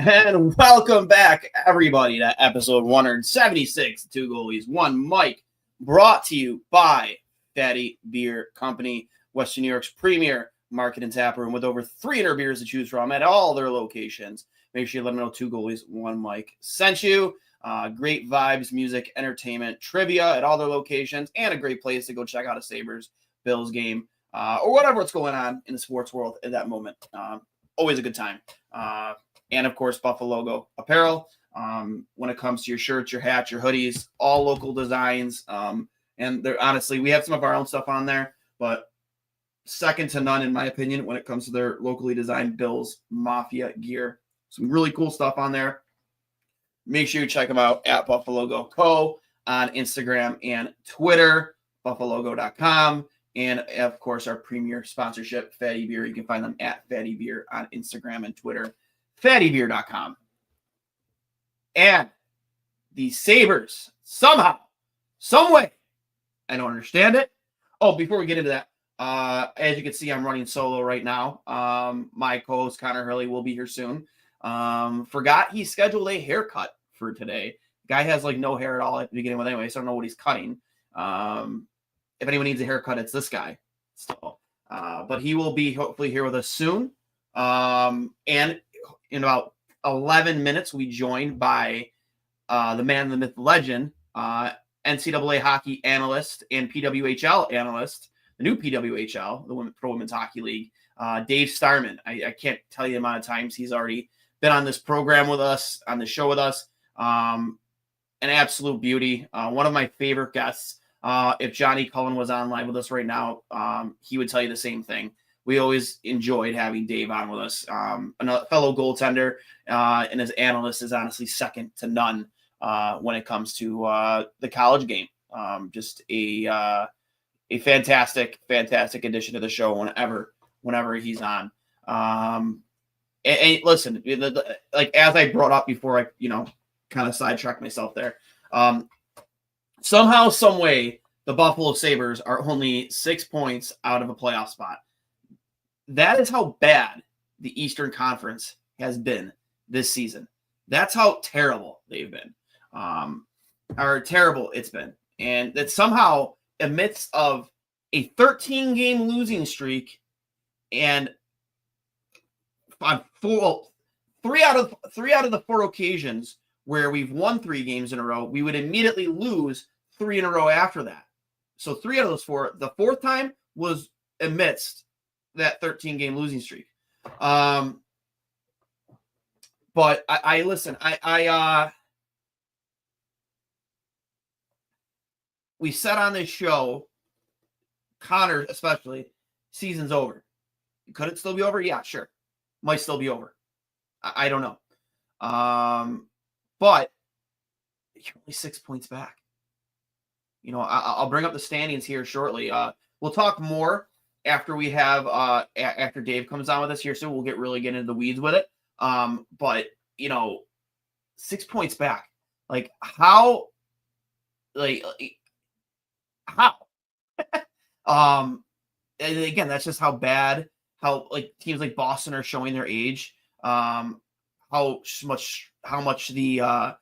And welcome back, everybody, to episode 176, Two Goalies, One Mic, brought to you by Fatty Beer Company, Western New York's premier market and tap room with over 300 beers to choose from at all their locations. Make sure you let them know Two Goalies, One Mic sent you. Great vibes, music, entertainment, trivia at all their locations, and a great place to go check out a Sabres-Bills game or whatever what's going on in the sports world at that moment. Always a good time. And, of course, Buffalo Logo Apparel. When it comes to your shirts, your hats, your hoodies, all local designs. And they're honestly, we have some of our own stuff on there, but second to none, in my opinion, when it comes to their locally designed Bills Mafia gear. Some really cool stuff on there. Make sure you check them out at Buffalo Logo Co. on Instagram and Twitter, buffalogo.com. And, of course, our premier sponsorship, Fatty Beer. You can find them at Fatty Beer on Instagram and Twitter, fattybeer.com. And the Sabres, somehow, some way, I don't understand it. Oh, before we get into that, as you can see, I'm running solo right now. My co-host, Connor Hurley, will be here soon. Forgot he scheduled a haircut for today. Guy has, no hair at all at the beginning with anyway, so I don't know what he's cutting. If anyone needs a haircut, it's this guy. So, but he will be hopefully here with us soon. And in about 11 minutes, we joined by the man, the myth, the legend, NCAA hockey analyst and PWHL analyst, the new PWHL, the Pro Women's Hockey League, Dave Starman. I can't tell you the amount of times he's already been on this program with us, on the show with us. An absolute beauty. One of my favorite guests. If Johnny Cullen was on live with us right now, he would tell you the same thing. We always enjoyed having Dave on with us. A fellow goaltender, and his analyst is honestly second to none when it comes to the college game. Just a fantastic addition to the show whenever he's on. And listen, as I brought up before, I kind of sidetracked myself there. Somehow, some way, the Buffalo Sabres are only 6 points out of a playoff spot. That is how bad the Eastern Conference has been this season. That's how terrible they've been. Or terrible it's been. And that somehow, amidst of a 13-game losing streak and on three out of the 4 occasions where we've won 3 games in a row, we would immediately lose 3 in a row after that. So 3 out of those 4, the 4th time was amidst that 13-game losing streak. But I listen, we said on this show, Connor especially, season's over. Could it still be over? Yeah, sure. Might still be over. I don't know. But you're only 6 points back. I'll bring up the standings here shortly. We'll talk more after we have after Dave comes on with us here, so we'll really get into the weeds with it. But 6 points back. How? How? And again, that's just how bad. How teams like Boston are showing their age. How much the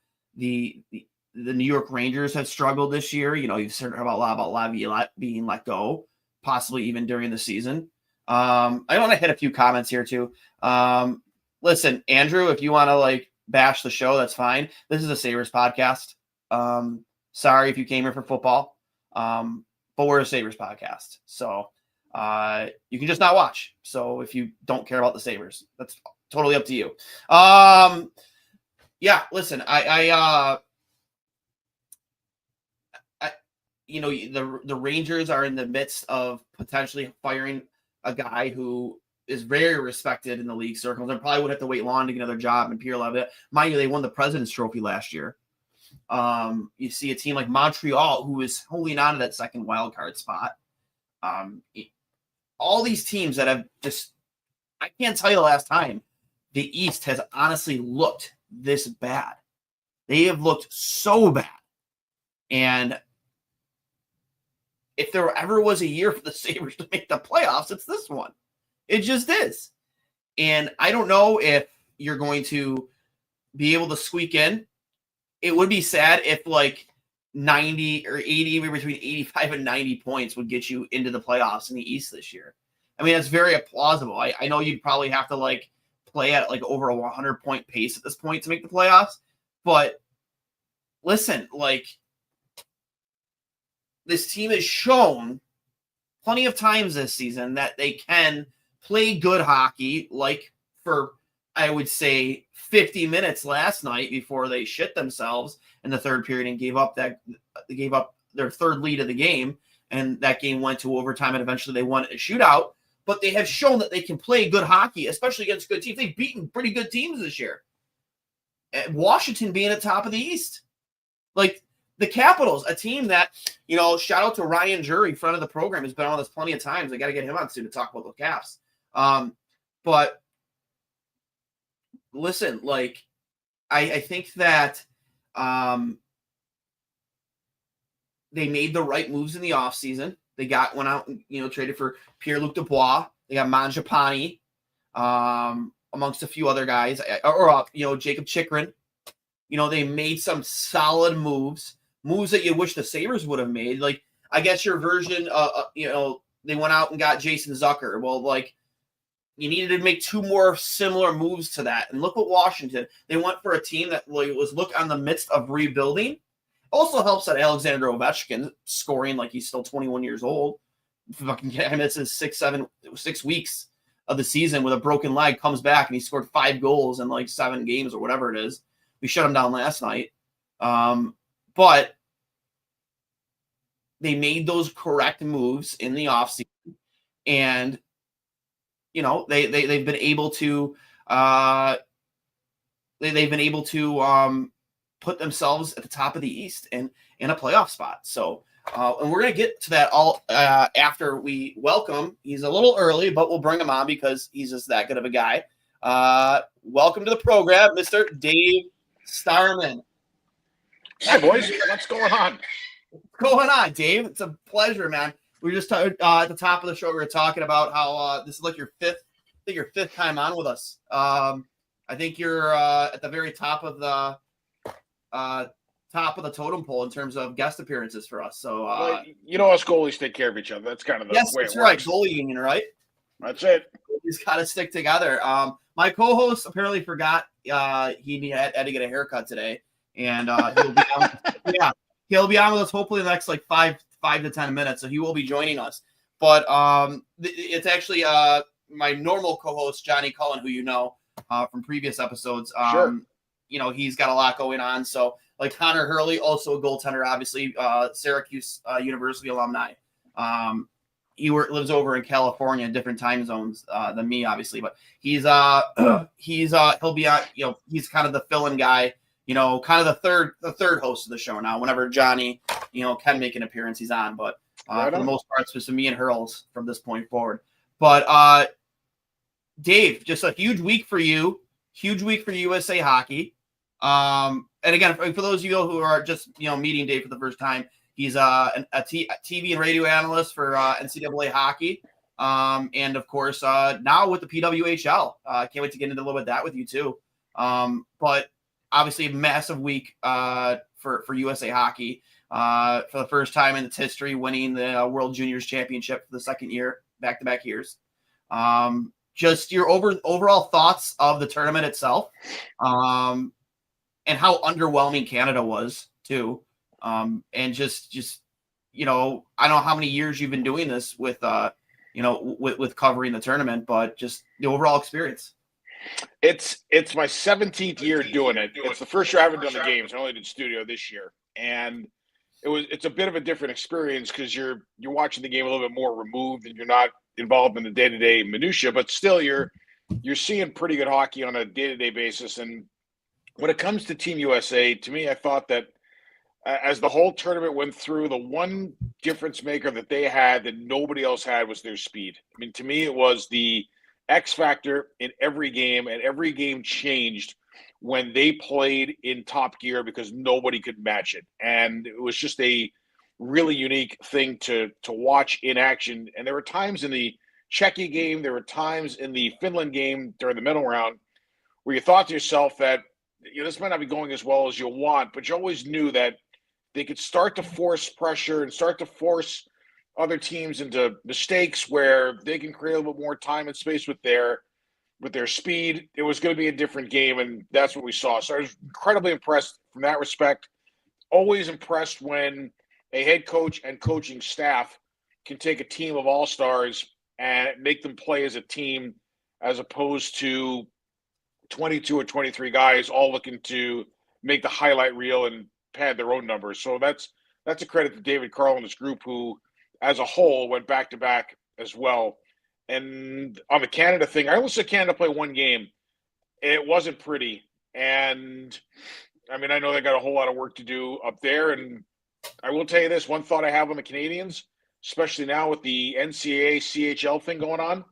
New York Rangers have struggled this year. You've heard a lot about Laviolette being let go, possibly even during the season. I want to hit a few comments here too. Listen, Andrew, if you want to bash the show, that's fine. This is a Sabres podcast. Sorry if you came here for football, but we're a Sabres podcast. So you can just not watch. So if you don't care about the Sabres, that's totally up to you. Yeah, listen, the Rangers are in the midst of potentially firing a guy who is very respected in the league circles and probably would have to wait long to get another job in Pierre Levitt. Mind you, they won the President's Trophy last year. You see a team like Montreal who is holding on to that second wild card spot. All these teams that have just, I can't tell you the last time the East has honestly looked this bad. They have looked so bad. And if there ever was a year for the Sabres to make the playoffs, it's this one. It just is. And I don't know if you're going to be able to squeak in. It would be sad if like 90 or 80, maybe between 85 and 90 points would get you into the playoffs in the East this year. I mean, that's very plausible. I know you'd probably have to like play at like over a 100-point pace at this point to make the playoffs. But listen, like this team has shown plenty of times this season that they can play good hockey, like for, I would say, 50 minutes last night before they shit themselves in the third period and gave up their third lead of the game. And that game went to overtime, and eventually they won a shootout. But they have shown that they can play good hockey, especially against good teams. They've beaten pretty good teams this year. Washington being at top of the East. Like the Capitals, a team that, shout out to Ryan Jury, friend of the program, has been on this plenty of times. I got to get him on soon to talk about the Caps. But listen, like I think that they made the right moves in the offseason. They went out and, traded for Pierre-Luc Dubois. They got Mangiapane, amongst a few other guys, Jacob Chikrin. They made some solid moves that you wish the Sabres would have made. Like, I guess your version, they went out and got Jason Zucker. Well, like, you needed to make two more similar moves to that. And look what Washington, they went for a team that was on the midst of rebuilding. Also helps that Alexander Ovechkin scoring like he's still 21 years old. It's his 6 weeks of the season with a broken leg, comes back and he scored 5 goals in like 7 games or whatever it is. We shut him down last night. But they made those correct moves in the offseason, and they've been able to put themselves at the top of the East and in a playoff spot. So, and we're going to get to that all after we welcome. He's a little early, but we'll bring him on because he's just that good of a guy. Welcome to the program, Mr. Dave Starman. Hi, boys. What's going on? What's going on, Dave? It's a pleasure, man. We were just at the top of the show. We were talking about how this is like your fifth time on with us. I think you're at the very top of the totem pole in terms of guest appearances for us. So us goalies take care of each other. That's kind of the way it works. Right. Goalie union, right? That's it. He's got to stick together. My co-host apparently forgot he had to get a haircut today, and he'll be on, he'll be on with us hopefully in the next like 5 to 10 minutes. So he will be joining us. But it's actually my normal co-host Johnny Cullen, who from previous episodes. Sure. He's got a lot going on. So like Connor Hurley, also a goaltender, obviously Syracuse University alumni. He lives over in California, different time zones than me, obviously, but he'll be on, he's kind of the fill-in guy, kind of the third host of the show now. Whenever Johnny, can make an appearance, he's on, but for the most part, it's just me and Hurls from this point forward. But Dave, just a huge week for you, huge week for USA Hockey. And again, for those of you who are just, meeting Dave for the first time, he's a TV and radio analyst for NCAA hockey. And of course, now with the PWHL, can't wait to get into a little bit of that with you too. But obviously a massive week for USA Hockey for the first time in its history, winning the World Juniors Championship for the second year, back-to-back years. Just your overall thoughts of the tournament itself, and how underwhelming Canada was too. And just I don't know how many years you've been doing this with with covering the tournament, but just the overall experience. It's my 17th year doing it. It's the first year I haven't done the games. I only did studio this year, and it's a bit of a different experience because you're watching the game a little bit more removed and you're not involved in the day-to-day minutia, but still you're seeing pretty good hockey on a day-to-day basis. And when it comes to Team USA, to me, I thought that as the whole tournament went through, the one difference maker that they had that nobody else had was their speed. I mean, to me, it was the X factor in every game, and every game changed when they played in top gear because nobody could match it. And it was just a really unique thing to watch in action. And there were times in the Czechia game, there were times in the Finland game during the middle round where you thought to yourself that this might not be going as well as you want, but you always knew that they could start to force pressure and start to force other teams into mistakes where they can create a little bit more time and space with their speed. It was going to be a different game, and that's what we saw. So I was incredibly impressed from that respect. Always impressed when a head coach and coaching staff can take a team of all-stars and make them play as a team as opposed to 22 or 23 guys all looking to make the highlight reel and pad their own numbers. So that's a credit to David Carl and his group, who as a whole went back-to-back as well. And on the Canada thing, I only saw Canada play one game. It wasn't pretty. And, I mean, I know they got a whole lot of work to do up there. And I will tell you this, one thought I have on the Canadians, especially now with the NCAA CHL thing going on,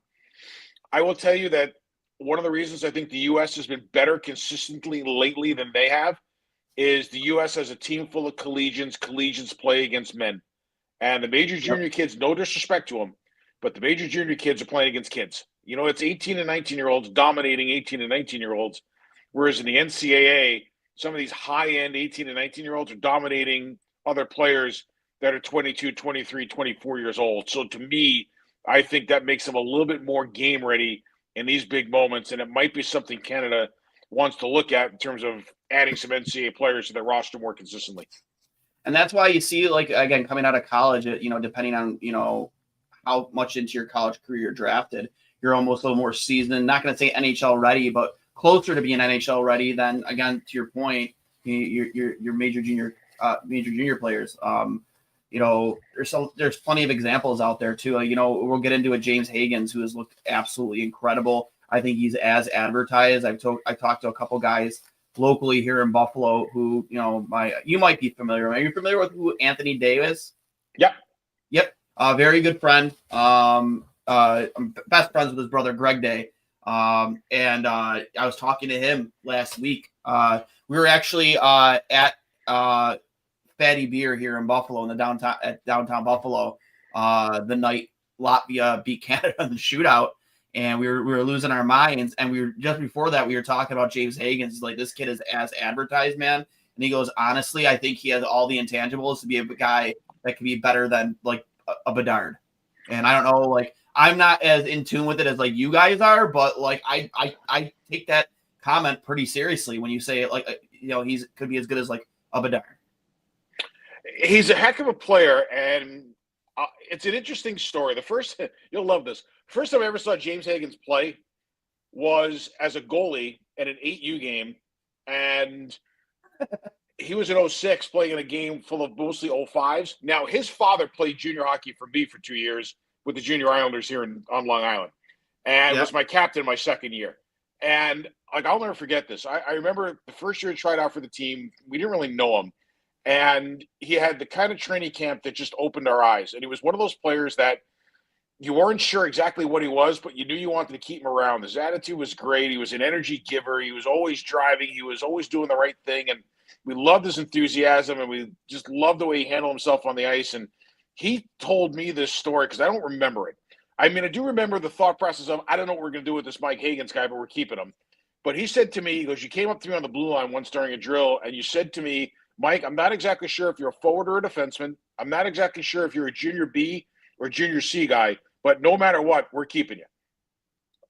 I will tell you that one of the reasons I think the U.S. has been better consistently lately than they have is the U.S. has a team full of collegians. Collegians play against men. And the major junior kids, no disrespect to them, but the major junior kids are playing against kids. You know, it's 18 and 19-year-olds dominating 18 and 19-year-olds, whereas in the NCAA, some of these high-end 18 and 19-year-olds are dominating other players that are 22, 23, 24 years old. So to me, I think that makes them a little bit more game ready in these big moments, and it might be something Canada wants to look at in terms of adding some NCAA players to their roster more consistently. And that's why you see, like, again, coming out of college, you know, depending on, you know, how much into your college career you're drafted, you're almost a little more seasoned. Not going to say NHL ready, but closer to being NHL ready than, again, to your point, your major junior players. You know, there's plenty of examples out there too. You know, we'll get into it. James Hagens, who has looked absolutely incredible. I think he's as advertised. I talked to a couple guys locally here in Buffalo who, you know, you might be familiar. Are you familiar with who Anthony Davis? Yep. Very good friend. I'm best friends with his brother Greg Day. And I was talking to him last week. We were actually at Fatty Beer here in Buffalo, in the downtown Buffalo, the night Latvia beat Canada in the shootout, and we were losing our minds. And we were just before that, we were talking about James Hagens. Like, this kid is as advertised, man. And he goes, honestly, I think he has all the intangibles to be a guy that could be better than like a Bedard. And I don't know, like, I'm not as in tune with it as like you guys are, but like I take that comment pretty seriously when you say it, like, you know, he's could be as good as like a Bedard. He's a heck of a player, and it's an interesting story. You'll love this. First time I ever saw James Hagens play was as a goalie at an 8U game, and he was in 06 playing in a game full of mostly 05s. Now, his father played junior hockey for me for 2 years with the Junior Islanders here on Long Island, and was my captain my second year. And like, I'll never forget this. I remember the first year he tried out for the team. We didn't really know him. And he had the kind of training camp that just opened our eyes. And he was one of those players that you weren't sure exactly what he was, but you knew you wanted to keep him around. His attitude was great. He was an energy giver. He was always driving. He was always doing the right thing. And we loved his enthusiasm, and we just loved the way he handled himself on the ice. And he told me this story because I don't remember it. I mean, I do remember the thought process of, I don't know what we're going to do with this Mike Hagens guy, but we're keeping him. But he said to me, he goes, you came up to me on the blue line once during a drill, and you said to me, Mike, I'm not exactly sure if you're a forward or a defenseman. I'm not exactly sure if you're a junior B or a junior C guy, but no matter what, we're keeping you.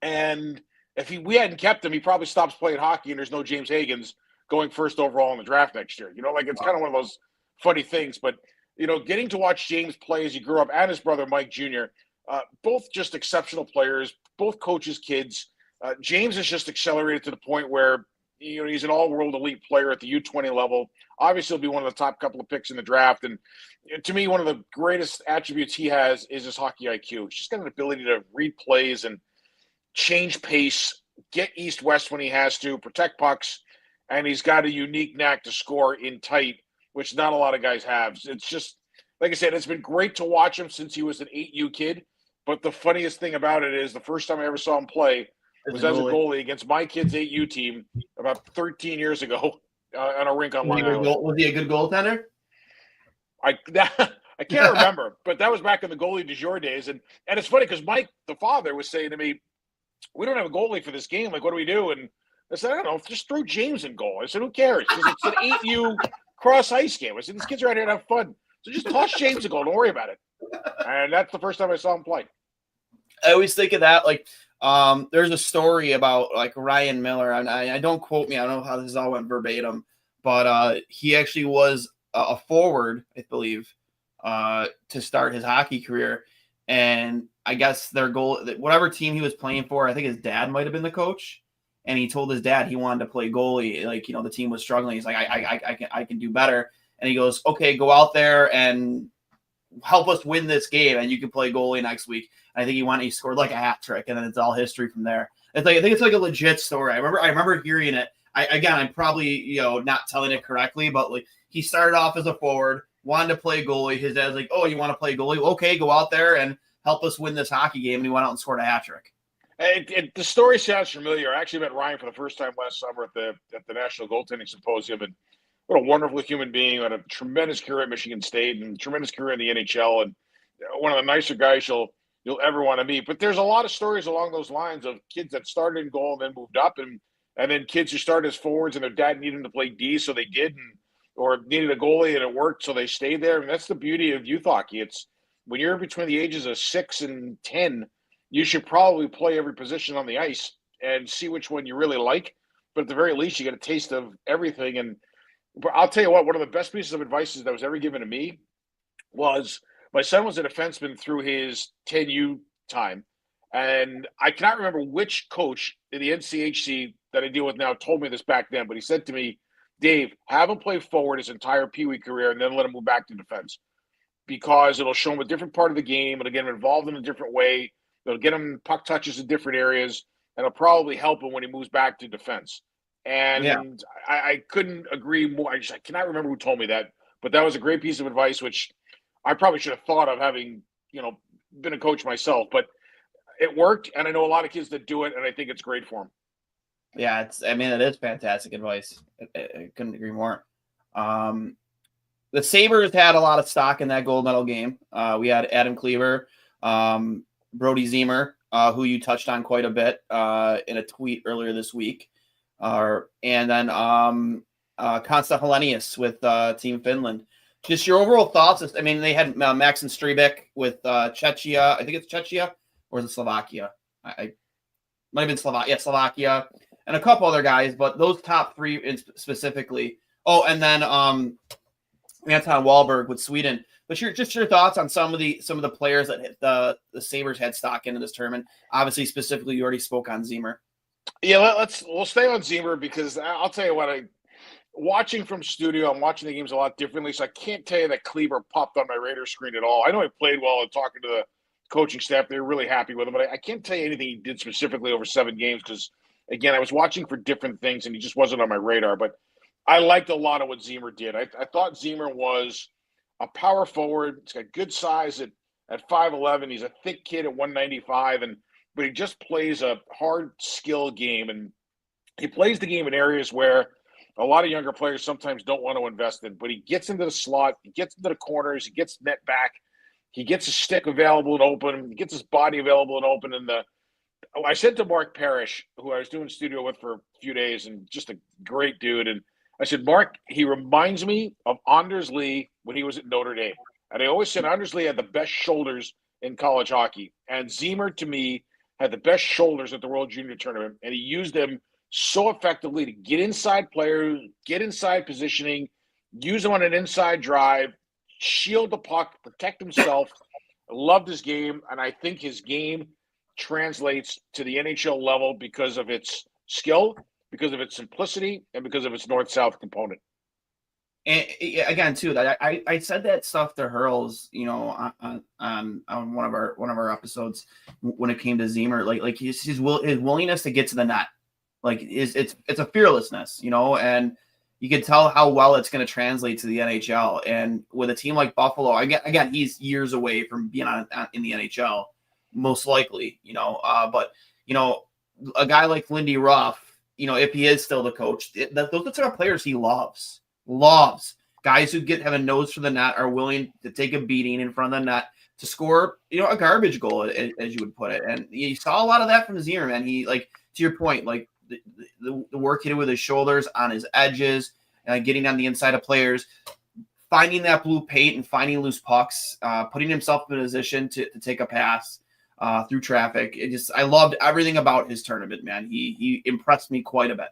And if we hadn't kept him, he probably stops playing hockey, and there's no James Hagens going first overall in the draft next year. You know, like, it's kind of one of those funny things. But, you know, getting to watch James play as he grew up, and his brother Mike Jr., both just exceptional players, both coaches' kids. James has just accelerated to the point where, you know, he's an all-world elite player at the U20 level. Obviously, he'll be one of the top couple of picks in the draft. And to me, one of the greatest attributes he has is his hockey IQ. He's just got an ability to read plays and change pace, get east-west when he has to, protect pucks, and he's got a unique knack to score in tight, which not a lot of guys have. It's just, like I said, it's been great to watch him since he was an 8U kid. But the funniest thing about it is the first time I ever saw him play was as a goalie against my kid's 8U team about 13 years ago on a rink on Long Island. Was he a good goaltender? I can't remember, but that was back in the goalie du jour days. And it's funny because Mike, the father, was saying to me, we don't have a goalie for this game. Like, what do we do? And I said, I don't know, just throw James in goal. I said, who cares? He said, it's an 8U cross ice game. I said, these kids are out here to have fun. So just toss James in goal. Don't worry about it. And that's the first time I saw him play. I always think of that. Like, there's a story about like Ryan Miller, and I don't quote me. I don't know how this all went verbatim, but he actually was a forward, I believe, to start his hockey career. And I guess their goal, whatever team he was playing for, I think his dad might have been the coach. And he told his dad he wanted to play goalie. Like, the team was struggling. He's like, I can do better. And he goes, okay, go out there and help us win this game, and you can play goalie next week. And I think he scored like a hat trick, and then it's all history from there. It's like, I think it's like a legit story. I remember hearing it. I'm probably not telling it correctly, but like he started off as a forward, wanted to play goalie. His dad's like, oh, you want to play goalie? Okay, go out there and help us win this hockey game. And he went out and scored a hat trick. The story sounds familiar. I actually met Ryan for the first time last summer at the National Goaltending Symposium, and what a wonderful human being. Had a tremendous career at Michigan State and tremendous career in the NHL, and one of the nicer guys you'll ever want to meet. But there's a lot of stories along those lines of kids that started in goal and then moved up, and then kids who started as forwards and their dad needed them to play D, so they did, or needed a goalie and it worked, so they stayed there. And that's the beauty of youth hockey. It's when you're between the ages of 6 and 10. You should probably play every position on the ice and see which one you really like. But at the very least, you get a taste of everything. And I'll tell you what, one of the best pieces of advice that was ever given to me was my son was a defenseman through his 10U time. And I cannot remember which coach in the NCHC that I deal with now told me this back then, but he said to me, Dave, have him play forward his entire Pee Wee career and then let him move back to defense, because it'll show him a different part of the game. It'll get him involved in a different way. It'll get him puck touches in different areas, and it'll probably help him when he moves back to defense. And yeah. I couldn't agree more. I cannot remember who told me that, but that was a great piece of advice, which I probably should have thought of, having been a coach myself. But it worked, and I know a lot of kids that do it, and I think it's great for them. Yeah, it is fantastic advice. I couldn't agree more. The Sabres had a lot of stock in that gold medal game. We had Adam Cleaver, Brody Ziemer, who you touched on quite a bit in a tweet earlier this week. And then Konsta Helenius with Team Finland. Just your overall thoughts. They had Max and Strebik with Czechia. I think it's Czechia, or is it Slovakia? I might have been Slovakia, and a couple other guys, but those top three specifically. Oh, and then Anton Wahlberg with Sweden. But your thoughts on some of the players that the Sabres had stock in this tournament. Obviously, specifically, you already spoke on Ziemer. Yeah, we'll stay on Ziemer, because I'll tell you what, watching from studio, I'm watching the games a lot differently, so I can't tell you that Kleber popped on my radar screen at all. I know he played well, and talking to the coaching staff, they were really happy with him, but I can't tell you anything he did specifically over 7 games, because, again, I was watching for different things, and he just wasn't on my radar. But I liked a lot of what Ziemer did. I thought Ziemer was a power forward. He's got good size at 5'11". He's a thick kid at 195, but he just plays a hard skill game, and he plays the game in areas where a lot of younger players sometimes don't want to invest in. But he gets into the slot, he gets into the corners, he gets net back, he gets his stick available and open, he gets his body available and open. And I said to Mark Parrish, who I was doing studio with for a few days, and just a great dude, and I said, Mark, he reminds me of Anders Lee when he was at Notre Dame. And I always said Anders Lee had the best shoulders in college hockey. And Ziemer, to me, had the best shoulders at the World Junior Tournament. And he used them so effectively to get inside players, get inside positioning, use them on an inside drive, shield the puck, protect himself. I loved his game. And I think his game translates to the NHL level because of its skill, because of its simplicity, and because of its north-south component. And again, too, that I said that stuff to Hurls, on one of our episodes when it came to Ziemer, like his willingness to get to the net, like it's a fearlessness, and you can tell how well it's going to translate to the NHL. And with a team like Buffalo, again, he's years away from being in the NHL, most likely, but a guy like Lindy Ruff, if he is still the coach, those are the sort of players he loves. Guys who have a nose for the net, are willing to take a beating in front of the net to score, a garbage goal, as you would put it. And you saw a lot of that from Ziemer, man. He, like, to your point, like, the work he did with his shoulders on his edges, getting on the inside of players, finding that blue paint and finding loose pucks, putting himself in a position to take a pass through traffic. I loved everything about his tournament, man. He impressed me quite a bit.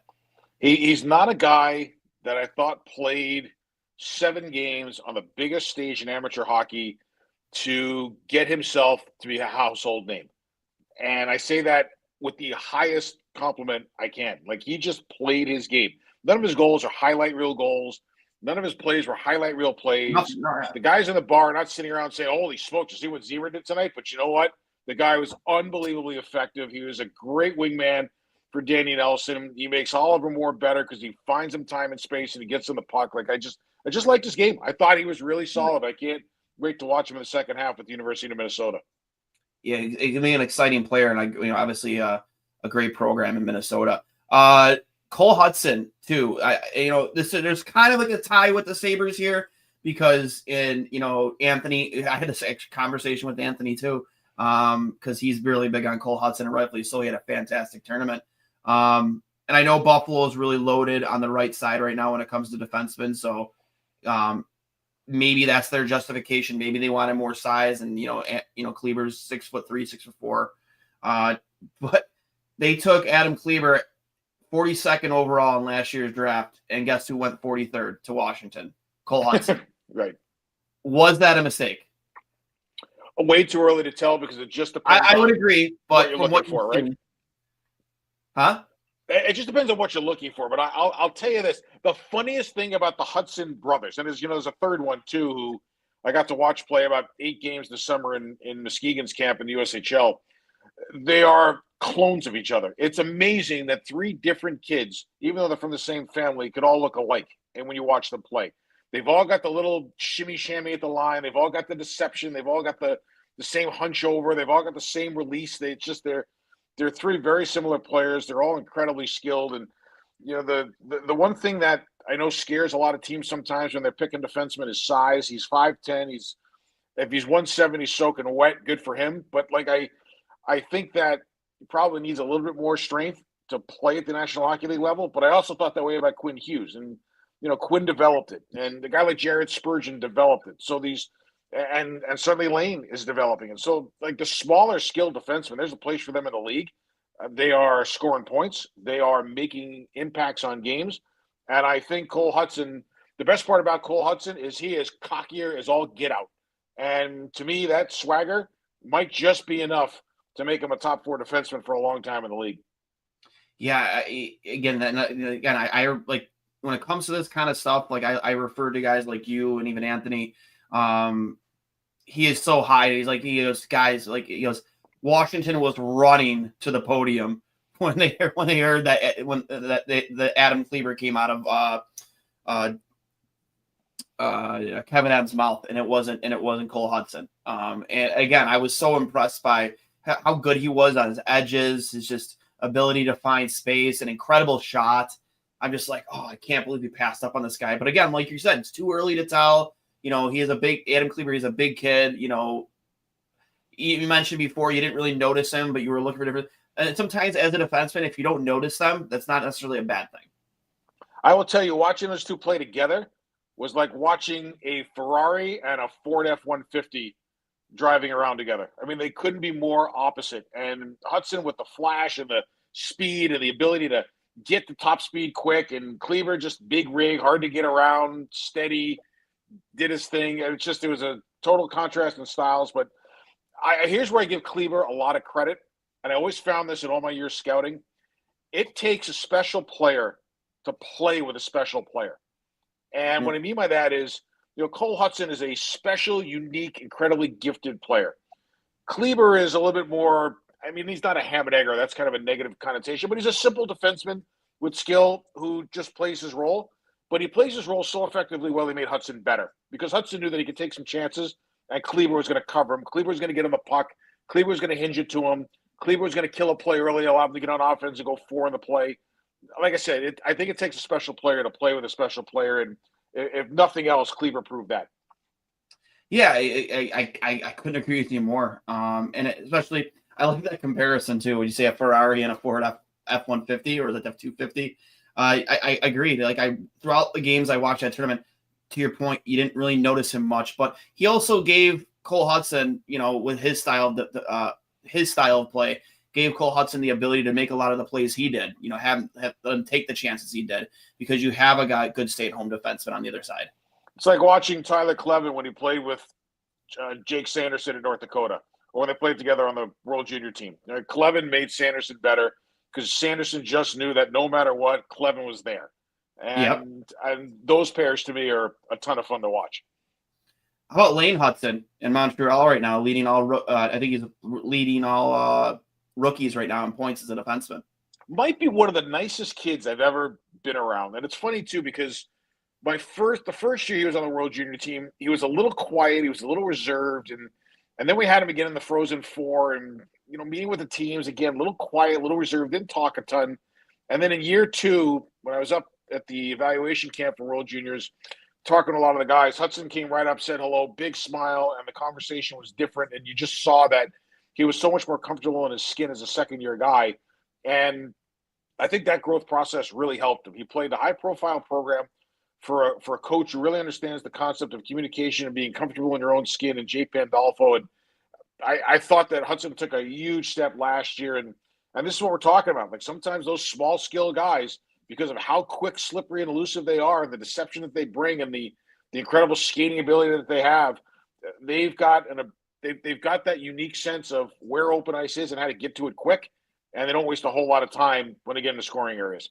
He's not a guy that I thought played 7 games on the biggest stage in amateur hockey to get himself to be a household name. And I say that with the highest compliment I can. Like, he just played his game. None of his goals are highlight reel goals. None of his plays were highlight reel plays. The guys in the bar are not sitting around saying, holy smokes, you see what Zebra did tonight? But you know what? The guy was unbelievably effective. He was a great wingman for Danny Nelson. He makes Oliver Moore better because he finds him time and space and he gets him the puck. Like, I just liked his game. I thought he was really solid. I can't wait to watch him in the second half with the University of Minnesota. Yeah, he's gonna be an exciting player, and obviously a great program in Minnesota. Cole Hudson too. There's kind of like a tie with the Sabres here because Anthony. I had this conversation with Anthony too, because he's really big on Cole Hudson, and rightfully so. He had a fantastic tournament. And I know Buffalo is really loaded on the right side right now when it comes to defensemen. So maybe that's their justification. Maybe they wanted more size, and Kleber's 6'3", 6'4". But they took Adam Kleber 42nd overall in last year's draft, and guess who went 43rd to Washington? Cole Hudson. Right. Was that a mistake? Way too early to tell because it just depends. I would agree, but what you're looking for, right? Huh? It just depends on what you're looking for. But I'll tell you this: the funniest thing about the Hudson brothers, and there's a third one too, who I got to watch play about 8 games this summer in Muskegon's camp in the USHL. They are clones of each other. It's amazing that 3 different kids, even though they're from the same family, could all look alike. And when you watch them play, they've all got the little shimmy shammy at the line. They've all got the deception. They've all got the same hunch over. They've all got the same release. They're 3 very similar players. They're all incredibly skilled. And the one thing that I know scares a lot of teams sometimes when they're picking defensemen is size. He's 5'10". If he's 170, soaking wet, good for him. But I think that he probably needs a little bit more strength to play at the National Hockey League level. But I also thought that way about Quinn Hughes. And, Quinn developed it. And the guy like Jared Spurgeon developed it. So and certainly Lane is developing it. So, like, the smaller skilled defensemen, there's a place for them in the league. They are scoring points. They are making impacts on games. And I think Cole Hudson, the best part about Cole Hudson is he is cockier as all get out. And to me, that swagger might just be enough to make him a top 4 defenseman for a long time in the league. Yeah, I like when it comes to this kind of stuff, like I refer to guys like you and even Anthony. He is so high. He goes, Washington was running to the podium when they heard that Adam Kleber came out of Kevin Adams' mouth, and it wasn't Cole Hudson. And again, I was so impressed by how good he was on his edges, his just ability to find space, an incredible shot. I'm just like, I can't believe he passed up on this guy. But again, like you said, it's too early to tell. He is Adam Kleber. He's a big kid. You mentioned before you didn't really notice him, but you were looking for different. And sometimes as a defenseman, if you don't notice them, that's not necessarily a bad thing. I will tell you, watching those 2 play together was like watching a Ferrari and a Ford F-150 driving around together. I mean, they couldn't be more opposite. And Hudson with the flash and the speed and the ability to get the top speed quick, and Kleber just big rig, hard to get around, steady, did his thing. It was a total contrast in styles. But here's where I give Kleber a lot of credit, and I always found this in all my years scouting. It takes a special player to play with a special player. And what I mean by that is, Cole Hudson is a special, unique, incredibly gifted player. Kleber is a little bit more, he's not a ham and egger. That's kind of a negative connotation, but he's a simple defenseman with skill who just plays his role. But he plays his role so effectively well, he made Hudson better because Hudson knew that he could take some chances, and Kleber was going to cover him. Kleber was going to get him the puck. Kleber was going to hinge it to him. Kleber was going to kill a play early, allow him to get on offense and go 4 in the play. Like I said, I think it takes a special player to play with a special player, and if nothing else, Kleber proved that. Yeah, I couldn't agree with you more. And especially, I like that comparison too. When you say a Ferrari and a Ford F-150 or the F-250. I agree. Like throughout the games I watched that tournament, to your point, you didn't really notice him much, but he also gave Cole Hudson, with his style of play, gave Cole Hudson the ability to make a lot of the plays he did. Have them take the chances he did because you have a good stay-at-home defenseman on the other side. It's like watching Tyler Clevin when he played with Jake Sanderson in North Dakota, or when they played together on the World Junior team. Clevin made Sanderson better because Sanderson just knew that no matter what, Clevin was there. And those pairs to me are a ton of fun to watch. How about Lane Hudson in Montreal right now, leading all? I think he's leading all rookies right now in points as a defenseman. Might be one of the nicest kids I've ever been around, and it's funny too because the first year he was on the World Junior team, he was a little quiet, he was a little reserved, and then we had him again in the Frozen Four, and meeting with the teams again, a little quiet, a little reserved, didn't talk a ton, and then in year 2, when I was up at the evaluation camp for World Juniors, talking to a lot of the guys, Hudson came right up, said hello, big smile, and the conversation was different. And you just saw that he was so much more comfortable in his skin as a second-year guy. And I think that growth process really helped him. He played a high-profile program for a coach who really understands the concept of communication and being comfortable in your own skin, and Jay Pandolfo. And I thought that Hudson took a huge step last year. And this is what we're talking about. Like sometimes those small skill guys, because of how quick, slippery, and elusive they are, and the deception that they bring, and the incredible skating ability that they have, they've got that unique sense of where open ice is and how to get to it quick, and they don't waste a whole lot of time when they get in the scoring areas.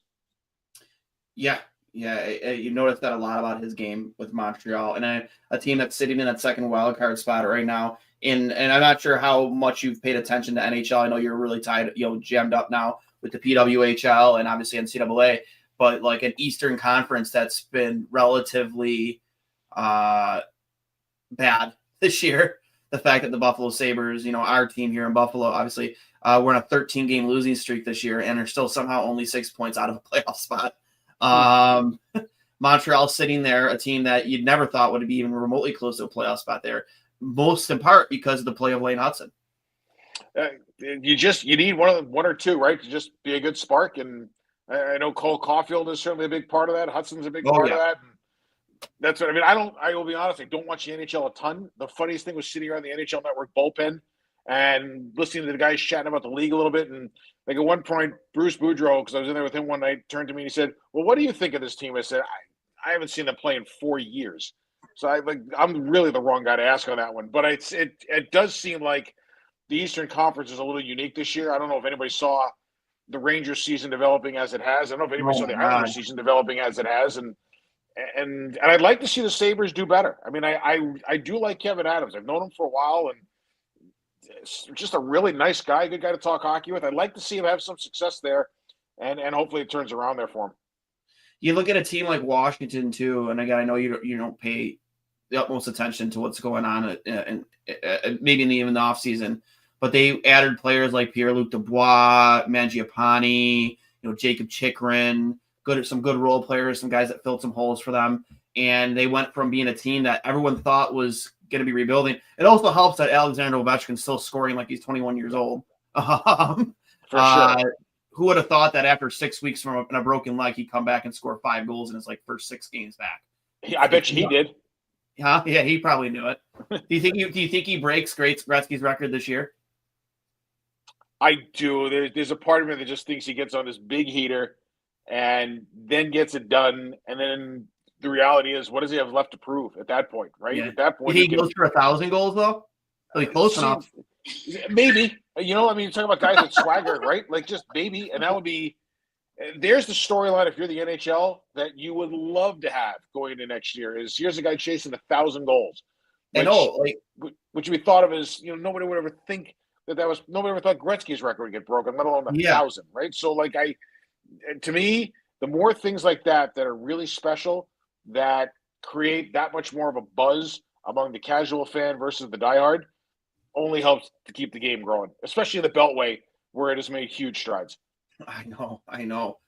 Yeah, you noticed that a lot about his game with Montreal, and a team that's sitting in that second wild card spot right now. And I'm not sure how much you've paid attention to NHL. I know you're really tied, jammed up now with the PWHL and obviously NCAA, but like an Eastern Conference that's been relatively bad this year. The fact that the Buffalo Sabres, our team here in Buffalo, obviously we're on a 13-game losing streak this year and are still somehow only 6 points out of a playoff spot. Montreal sitting there, a team that you'd never thought would be even remotely close to a playoff spot there, most in part because of the play of Lane Hudson. You need one or two, right, to just be a good spark. And I know Cole Caulfield is certainly a big part of that. Hudson's a big part of that. And that's what I mean. I will be honest, I don't watch the NHL a ton. The funniest thing was sitting around the NHL Network bullpen and listening to the guys chatting about the league a little bit. And like at one point, Bruce Boudreau, because I was in there with him one night, turned to me and he said, "Well, what do you think of this team?" I said, I haven't seen them play in 4 years. So I'm really the wrong guy to ask on that one. But it does seem like the Eastern Conference is a little unique this year. I don't know if anybody saw the Rangers season developing as it has. I don't know if anybody saw the Islanders season developing as it has. And I'd like to see the Sabres do better. I mean, I do like Kevin Adams. I've known him for a while, and it's just a really nice guy, good guy to talk hockey with. I'd like to see him have some success there, and hopefully it turns around there for him. You look at a team like Washington too, and again, I know you don't pay the utmost attention to what's going on and maybe even in the offseason, but they added players like Pierre-Luc Dubois, Mangiapane, Jacob Chikrin, some good role players, some guys that filled some holes for them. And they went from being a team that everyone thought was going to be rebuilding. It also helps that Alexander Ovechkin's still scoring like he's 21 years old. For sure. Who would have thought that after 6 weeks from a broken leg, he'd come back and score 5 goals in his first 6 games back? I bet you he did. Huh? Yeah, he probably knew it. Do you think he breaks Gretzky's record this year? I do. There's a part of me that just thinks he gets on this big heater and then gets it done. And then the reality is, what does he have left to prove at that point, right? Yeah. At that point, he goes for 1,000 goals, though? Like close enough. Maybe. You talk about guys with swagger, right? Just maybe. And that would be – there's the storyline if you're the NHL that you would love to have going into next year is here's a guy chasing 1,000 goals. Which we thought of as, nobody would ever think nobody ever thought Gretzky's record would get broken, let alone 1,000, right? So, to me, the more things like that are really special that create that much more of a buzz among the casual fan versus the diehard only helps to keep the game growing, especially in the Beltway where it has made huge strides. I know.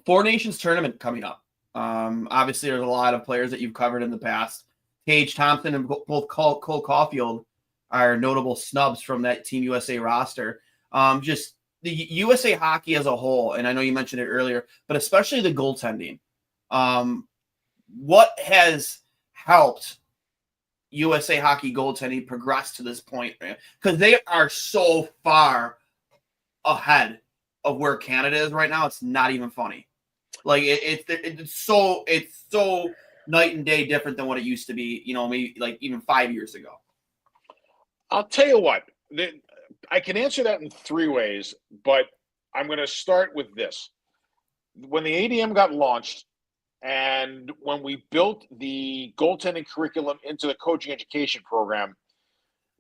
Four Nations tournament coming up. Obviously, there's a lot of players that you've covered in the past. Tage Thompson and both Cole Caulfield are notable snubs from that Team USA roster. Just the USA Hockey as a whole, and I know you mentioned it earlier, but especially the goaltending, what has helped USA Hockey goaltending progress to this point, man? Because they are so far ahead of where Canada is right now. It's not even funny. Like it's so night and day different than what it used to be. Maybe like even 5 years ago. I'll tell you what. I can answer that in three ways, but I'm going to start with this. When the ADM got launched, and when we built the goaltending curriculum into the coaching education program,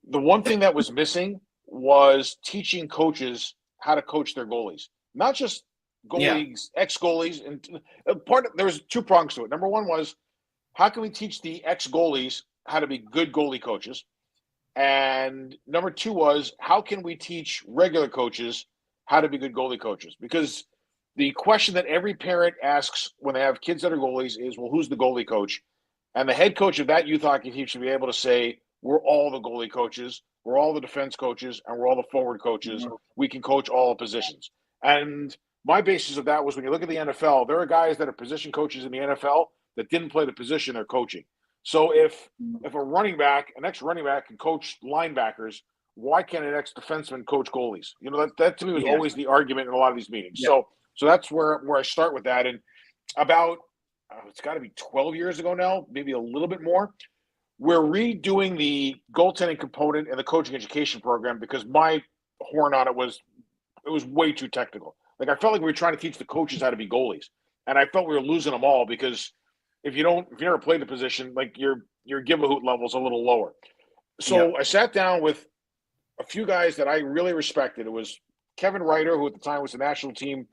the one thing that was missing was teaching coaches how to coach their goalies, not just goalies, ex-goalies. And there was two prongs to it. Number one was, how can we teach the ex-goalies how to be good goalie coaches? And number two was, how can we teach regular coaches how to be good goalie coaches? Because the question that every parent asks when they have kids that are goalies is, well, who's the goalie coach? And the head coach of that youth hockey team should be able to say, we're all the goalie coaches, we're all the defense coaches, and we're all the forward coaches. Mm-hmm. We can coach all positions. And my basis of that was, when you look at the NFL, there are guys that are position coaches in the NFL that didn't play the position they're coaching. So if a ex-running back can coach linebackers, why can't an ex-defenseman coach goalies? That to me was always the argument in a lot of these meetings. Yeah. So that's where I start with that. And about, it's got to be 12 years ago now, maybe a little bit more, we're redoing the goaltending component in the coaching education program, because my horn on it was way too technical. Like, I felt like we were trying to teach the coaches how to be goalies, and I felt we were losing them all, because if you never played the position, like your give a hoot level is a little lower. So I sat down with a few guys that I really respected. It was Kevin Reiter, who at the time was the national team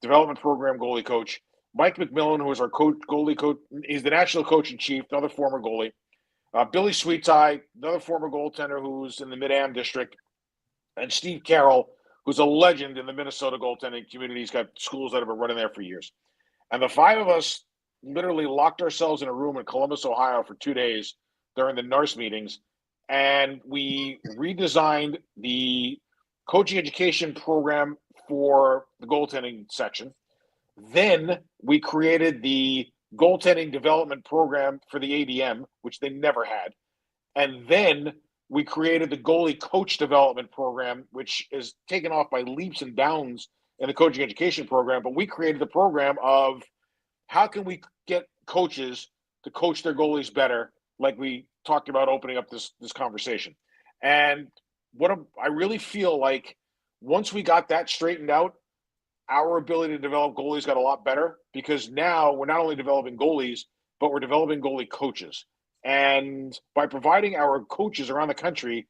development program goalie coach; Mike McMillan, who was our goalie coach. He's the national coach in chief, another former goalie. Billy Sweetie, another former goaltender who's in the Mid-Am district; and Steve Carroll, who's a legend in the Minnesota goaltending community. He's got schools that have been running there for years. And the five of us literally locked ourselves in a room in Columbus, Ohio for 2 days during the NARS meetings, and we redesigned the coaching education program for the goaltending section. Then we created the goaltending development program for the ADM, which they never had. And then we created the goalie coach development program, which is taken off by leaps and bounds in the coaching education program. But we created the program of, how can we get coaches to coach their goalies better, like we talked about opening up this conversation. And I really feel like once we got that straightened out, our ability to develop goalies got a lot better, because now we're not only developing goalies, but we're developing goalie coaches. And by providing our coaches around the country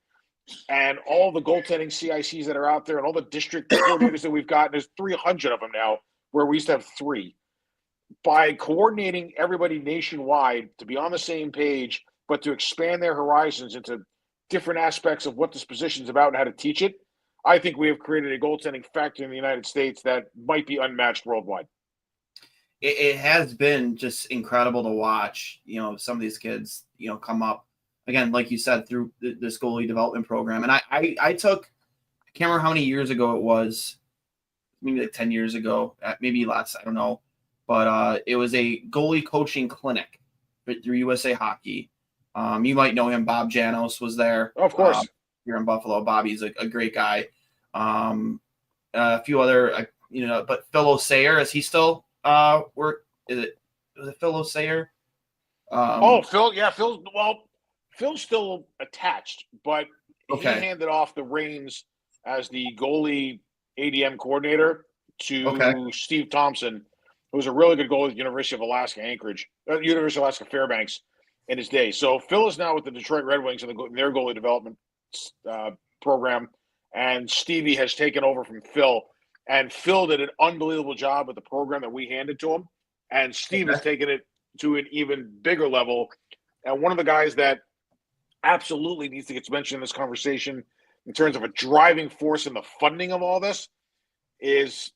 and all the goaltending CICs that are out there and all the district coordinators that we've got, there's 300 of them now, where we used to have 3. By coordinating everybody nationwide to be on the same page, but to expand their horizons into different aspects of what this position is about and how to teach it, I think we have created a goaltending factory in the United States that might be unmatched worldwide. It has been just incredible to watch, some of these kids, come up, again, like you said, through this goalie development program. And I took, I can't remember how many years ago it was, maybe like 10 years ago, maybe less, I don't know. But it was a goalie coaching clinic through USA Hockey. You might know him. Bob Janos was there. Oh, of course. Here in Buffalo. Bobby's a great guy. A few other, but Phil O'Sayer, is he still was it Phil O'Sayer? Phil. Yeah, Phil. Well, Phil's still attached, but he handed off the reins as the goalie ADM coordinator to Steve Thompson, who was a really good goalie at the University of Alaska University of Alaska Fairbanks in his day. So Phil is now with the Detroit Red Wings in their goalie development program, and Stevie has taken over from Phil. And Phil did an unbelievable job with the program that we handed to him, and Steve has taken it to an even bigger level. And one of the guys that absolutely needs to get mentioned in this conversation in terms of a driving force in the funding of all this is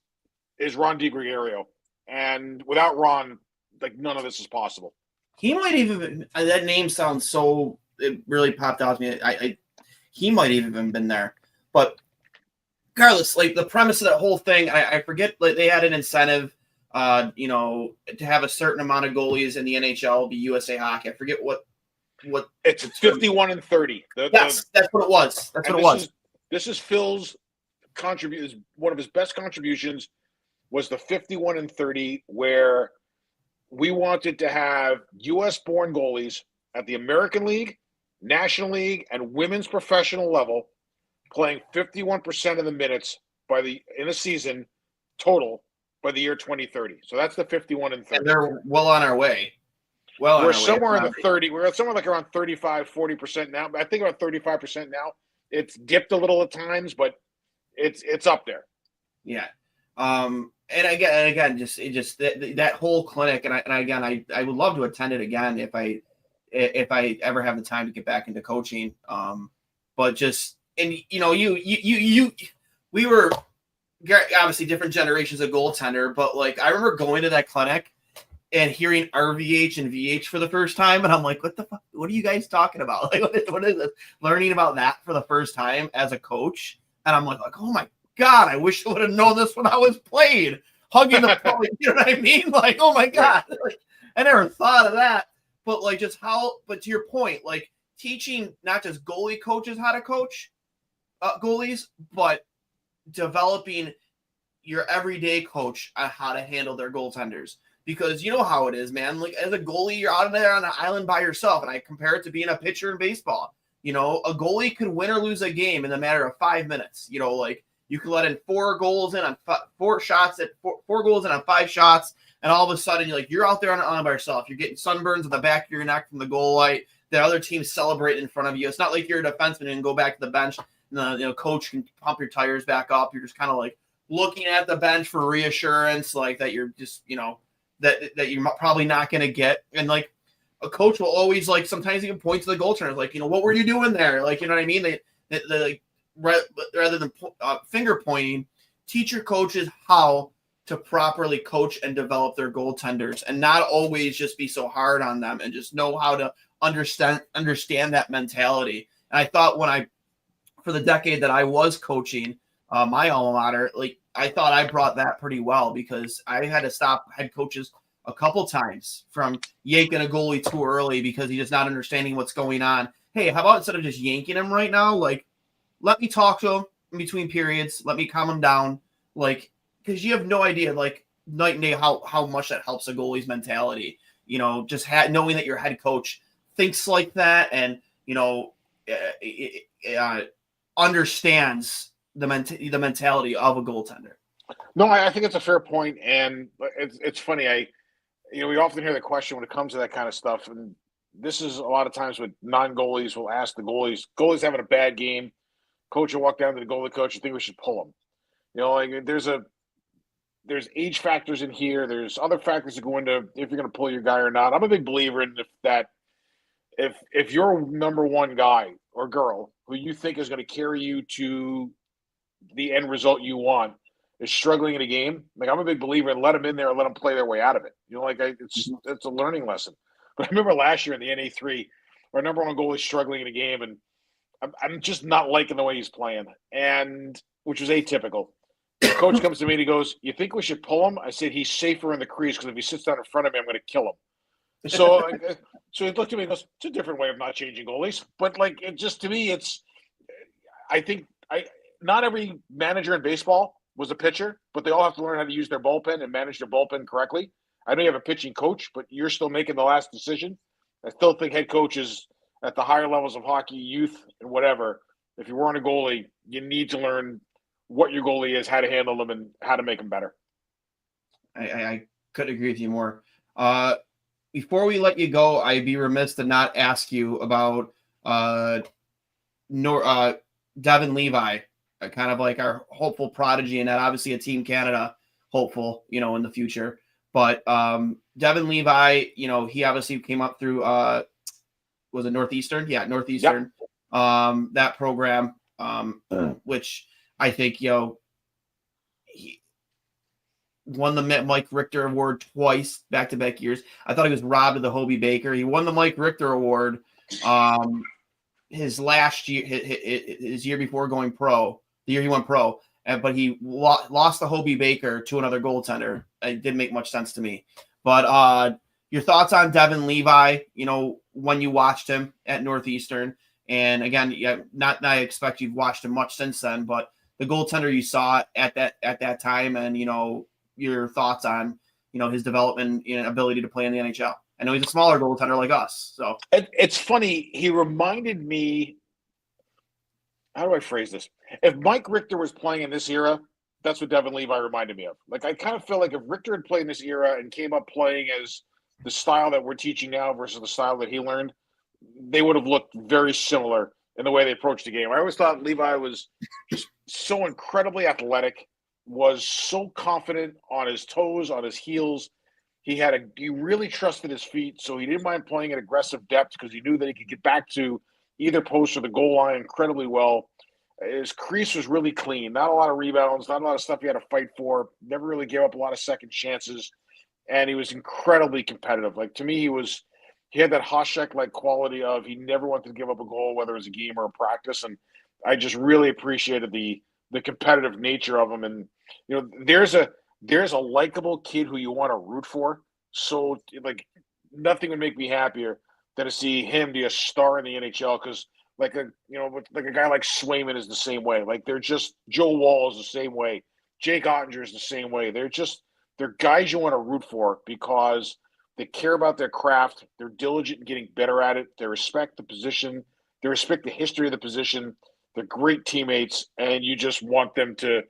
Ron DiGregorio. And without Ron, like, none of this is possible. He might even, that name sounds so, it really popped out to me. He might even been there. But regardless, like the premise of that whole thing, I forget, like they had an incentive, to have a certain amount of goalies in the NHL be USA Hockey. I forget what it's 51 and 30. That's what it was. That's what it was. This is Phil's contribution. One of his best contributions was the 51 and 30, where we wanted to have U.S. born goalies at the American League, National League, and women's professional level playing 51% of the minutes in a season total by the year 2030. So that's the 51 and 30. And they're well on our way. We're somewhere in the 30. We're somewhere like around 35, 40% now. I think about 35% now. It's dipped a little at times, but it's up there. Yeah. And again, just that whole clinic, and I would love to attend it again if I ever have the time to get back into coaching. But just, and we were obviously different generations of goaltender, but like I remember going to that clinic and hearing RVH and VH for the first time, and I'm like, what the fuck? What are you guys talking about? Like, what is this? Learning about that for the first time as a coach, and I'm like, oh my God, I wish I would have known this when I was playing, hugging the puck. You know what I mean? Like, oh my God, like, I never thought of that. But like, just how? But to your point, like teaching not just goalie coaches how to coach goalies, but developing your everyday coach on how to handle their goaltenders. Because you know how it is, man. Like as a goalie, you're out there on an island by yourself, and I compare it to being a pitcher in baseball. A goalie could win or lose a game in a matter of 5 minutes. Like you could let in 4 goals in on 4 shots at 4 goals in on 5 shots, and all of a sudden you're out there on an island by yourself. You're getting sunburns on the back of your neck from the goal light. The other team's celebrating in front of you. It's not like you're a defenseman and go back to the bench. And coach can pump your tires back up. You're just kind of like looking at the bench for reassurance, like that you're just that you're probably not going to get. And like a coach will always like sometimes even point to the goaltender, like, what were you doing there? Like, you know what I mean? They like rather than finger pointing, teach your coaches how to properly coach and develop their goaltenders, and not always just be so hard on them, and just know how to understand that mentality. And I thought for the decade that I was coaching my alma mater, like I thought I brought that pretty well, because I had to stop head coaches a couple times from yanking a goalie too early because he's just not understanding what's going on. Hey, how about instead of just yanking him right now, like let me talk to him in between periods, let me calm him down, like, because you have no idea, like night and day, how much that helps a goalie's mentality. Just knowing that your head coach thinks like that, and understands the mentality of a goaltender. No, I think it's a fair point, and it's funny. We often hear the question when it comes to that kind of stuff, and this is a lot of times what non-goalies will ask the goalies. Goalies having a bad game, coach will walk down to the goalie coach and think we should pull him. Like there's age factors in here. There's other factors that go into if you're going to pull your guy or not. I'm a big believer in if your number one guy or girl who you think is going to carry you to the end result you want is struggling in a game, like I'm a big believer in let them in there and let them play their way out of it. It's a learning lesson. But I remember last year in the NA3, our number one goalie struggling in a game, and I'm just not liking the way he's playing, and which was atypical. The coach comes to me and he goes, "You think we should pull him?" I said, "He's safer in the crease because if he sits down in front of me, I'm going to kill him." So he looked at me and goes, "It's a different way of not changing goalies." But like, it just, to me, not every manager in baseball was a pitcher, but they all have to learn how to use their bullpen and manage their bullpen correctly. I know you have a pitching coach, but you're still making the last decision. I still think head coaches at the higher levels of hockey, youth, and whatever, if you weren't a goalie, you need to learn what your goalie is, how to handle them, and how to make them better. I couldn't agree with you more. Before we let you go, I'd be remiss to not ask you about Devin Levi, kind of like our hopeful prodigy, and that obviously a Team Canada hopeful, in the future. But Devin Levi, he obviously came up through, was it Northeastern? Yeah, Northeastern. Yep. That program, which I think, he won the Mike Richter Award twice, back-to-back years. I thought he was robbed of the Hobie Baker. He won the Mike Richter Award his last year, his year before going pro, the year he went pro. but he lost the Hobie Baker to another goaltender. It didn't make much sense to me. But your thoughts on Devin Levi, when you watched him at Northeastern, and again, not I expect you've watched him much since then, but the goaltender you saw at that time, and your thoughts on his development and ability to play in the NHL. I know he's a smaller goaltender like us, so it's funny. He reminded me. How do I phrase this? If Mike Richter was playing in this era, that's what Devin Levi reminded me of. Like, I kind of feel like if Richter had played in this era and came up playing as the style that we're teaching now versus the style that he learned, they would have looked very similar in the way they approached the game. I always thought Levi was just so incredibly athletic, was so confident on his toes, on his heels. He really trusted his feet, so he didn't mind playing at aggressive depth because he knew that he could get back to either post or the goal line incredibly well. His crease was really clean. Not a lot of rebounds, not a lot of stuff he had to fight for. Never really gave up a lot of second chances. And he was incredibly competitive. Like, to me, he had that Hasek-like quality of he never wanted to give up a goal, whether it was a game or a practice. And I just really appreciated the competitive nature of him. And, there's a likable kid who you want to root for. So, like, nothing would make me happier than to see him be a star in the NHL, because like a guy like Swayman is the same way. Like, they're just Joe Wall is the same way. Jake Ottinger is the same way. They're guys you want to root for because they care about their craft. They're diligent in getting better at it. They respect the position. They respect the history of the position. They're great teammates, and you just want them to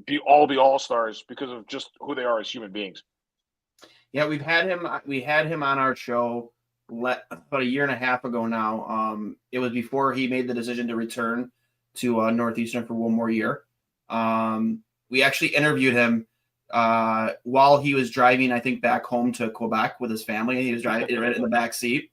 be all-stars because of just who they are as human beings. Yeah, we had him on our show about a year and a half ago now. It was before he made the decision to return to Northeastern for one more year. We actually interviewed him while he was driving, I think, back home to Quebec with his family. He was driving right in the back seat.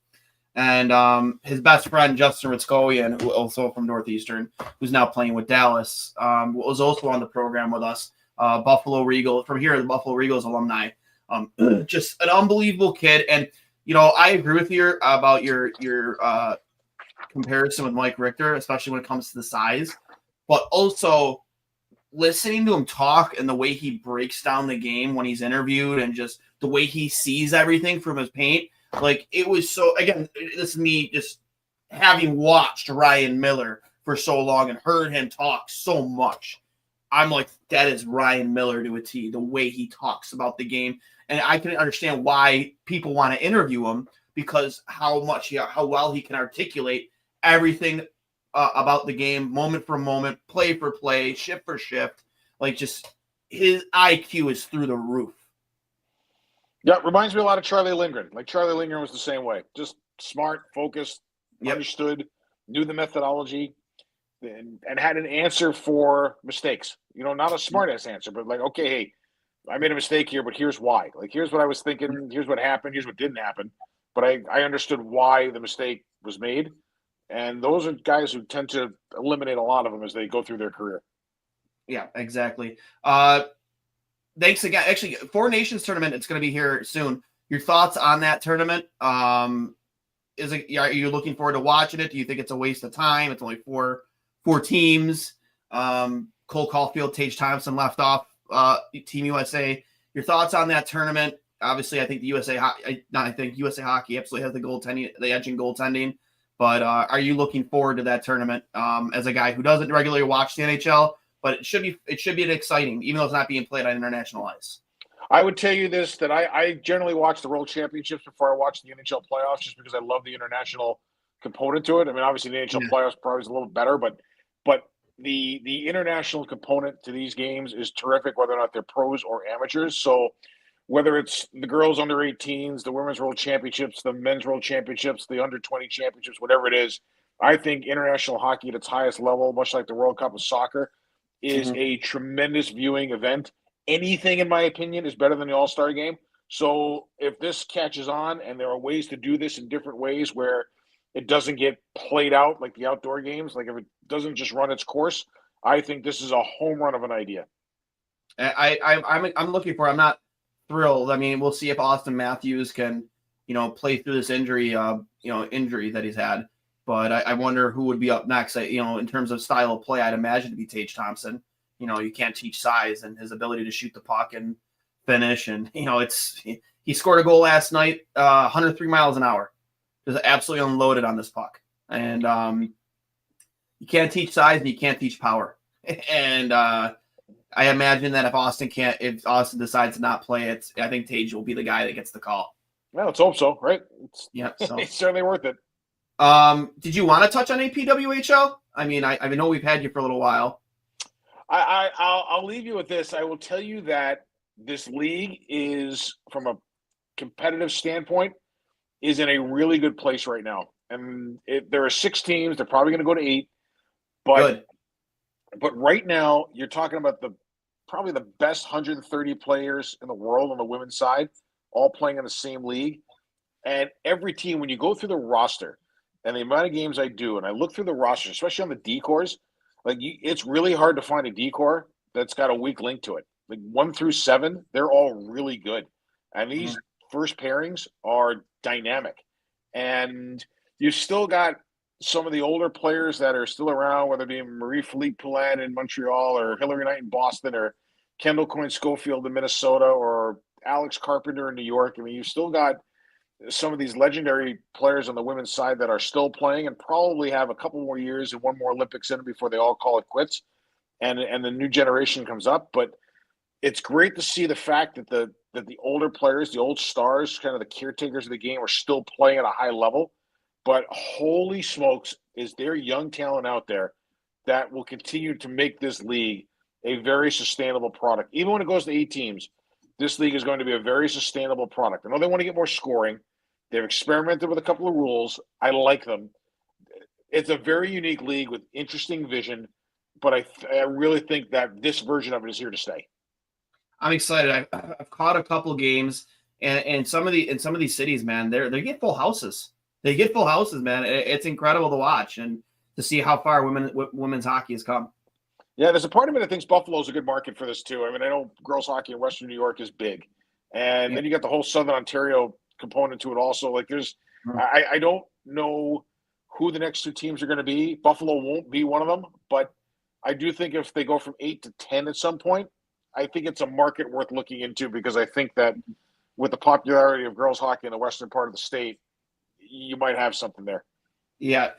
And his best friend, Justin Ritzkowian, who also from Northeastern, who's now playing with Dallas, was also on the program with us. Buffalo Regal, from here, the Buffalo Regals alumni. Just an unbelievable kid. And, I agree with you about your comparison with Mike Richter, especially when it comes to the size. But also, listening to him talk and the way he breaks down the game when he's interviewed and just the way he sees everything from his paint, like, it was so, again, this is me just having watched Ryan Miller for so long and heard him talk so much. I'm like, that is Ryan Miller to a T, the way he talks about the game. And I can understand why people want to interview him, because how well he can articulate everything about the game, moment for moment, play for play, shift for shift. Like, just his IQ is through the roof. Yeah, it reminds me a lot of Charlie Lindgren. Like, Charlie Lindgren was the same way. Just smart, focused, understood, knew the methodology, and had an answer for mistakes. Not a smart-ass answer, but like, okay, hey, I made a mistake here, but here's why. Like, here's what I was thinking. Here's what happened. Here's what didn't happen. But I understood why the mistake was made. And those are guys who tend to eliminate a lot of them as they go through their career. Yeah, exactly. Thanks again. Actually, Four Nations tournament, it's going to be here soon. Your thoughts on that tournament? Are you looking forward to watching it? Do you think it's a waste of time? It's only four teams. Cole Caulfield, Tage Thompson left off Team USA. Your thoughts on that tournament? Obviously, I think the USA Hockey absolutely has the edge in goaltending. But are you looking forward to that tournament as a guy who doesn't regularly watch the NHL? But it should be exciting, even though it's not being played on international ice. I would tell you this, that I generally watch the World Championships before I watch the NHL playoffs, just because I love the international component to it. I mean, obviously the NHL playoffs probably is a little better, but the international component to these games is terrific, whether or not they're pros or amateurs. So whether it's the girls under 18s, the women's world championships, the men's world championships, the under 20 championships, whatever it is, I think international hockey at its highest level, much like the World Cup of soccer, is a tremendous viewing event. Anything, in my opinion, is better than the All-Star game. So if this catches on, and there are ways to do this in different ways where it doesn't get played out like the outdoor games, like if it doesn't just run its course, I think this is a home run of an idea. I'm looking for it. I'm not thrilled. I mean, we'll see if Austin Matthews can, play through this injury that he's had. But I wonder who would be up next. In terms of style of play, I'd imagine to be Tage Thompson. you can't teach size and his ability to shoot the puck and finish. And, he scored a goal last night, 103 miles an hour. Just absolutely unloaded on this puck. And you can't teach size and you can't teach power. And I imagine that if Austin decides to not play it, I think Tage will be the guy that gets the call. Well, let's hope so, right? So it's certainly worth it. Did you want to touch on a PWHL? I mean, I know we've had you for a little while. I'll leave you with this. I will tell you that this league is, from a competitive standpoint, is in a really good place right now. And there are 6 teams. They're probably going to go to 8. But right now, you're talking about probably the best 130 players in the world on the women's side, all playing in the same league. And every team, when you go through the roster and the amount of games I do, and I look through the roster, especially on the decors, it's really hard to find a decor that's got a weak link to it. 1 through 7, they're all really good. And these first pairings are dynamic. And you've still got some of the older players that are still around, whether it be Marie-Philippe Poulin in Montreal or Hillary Knight in Boston or Kendall Coyne-Schofield in Minnesota or Alex Carpenter in New York. I mean, you've still got some of these legendary players on the women's side that are still playing and probably have a couple more years and one more Olympics in it before they all call it quits and the new generation comes up. But it's great to see the fact that the older players, the old stars, kind of the caretakers of the game, are still playing at a high level. But holy smokes, is there young talent out there that will continue to make this league a very sustainable product. Even when it goes to 8 teams, this league is going to be a very sustainable product. I know they want to get more scoring. They've experimented with a couple of rules. I like them. It's a very unique league with interesting vision, but I really think that this version of it is here to stay. I'm excited. I've caught a couple games, and some of these cities, man, they get full houses. They get full houses, man. It's incredible to watch and to see how far women's hockey has come. Yeah, there's a part of me that thinks Buffalo's a good market for this too. I mean, I know girls hockey in Western New York is big, and then you got the whole Southern Ontario component to it also. I don't know who the next 2 teams are going to be. Buffalo won't be one of them, but I do think if they go from 8 to 10 at some point, I think it's a market worth looking into, because I think that with the popularity of girls hockey in the western part of the state, you might have something there. Yeah.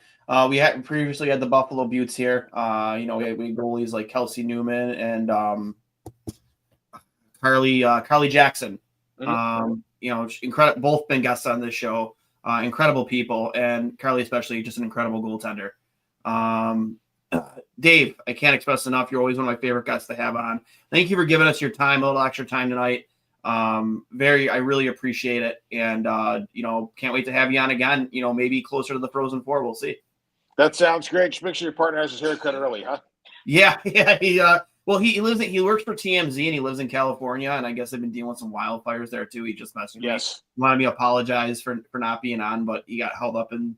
We had previously had the Buffalo Buttes here. We had goalies like Kelsey Newman and Carly Jackson. Incredible. Both been guests on this show. Incredible people, and Carly especially, just an incredible goaltender. Dave, I can't express enough. You're always one of my favorite guests to have on. Thank you for giving us your time, a little extra time tonight. I really appreciate it, and can't wait to have you on again. Maybe closer to the Frozen Four. We'll see. That sounds great. Just make sure your partner has his haircut early, huh? Yeah. He works for TMZ and he lives in California, and I guess they've been dealing with some wildfires there too. He just messaged me. Wanted me to apologize for not being on, but he got held up, and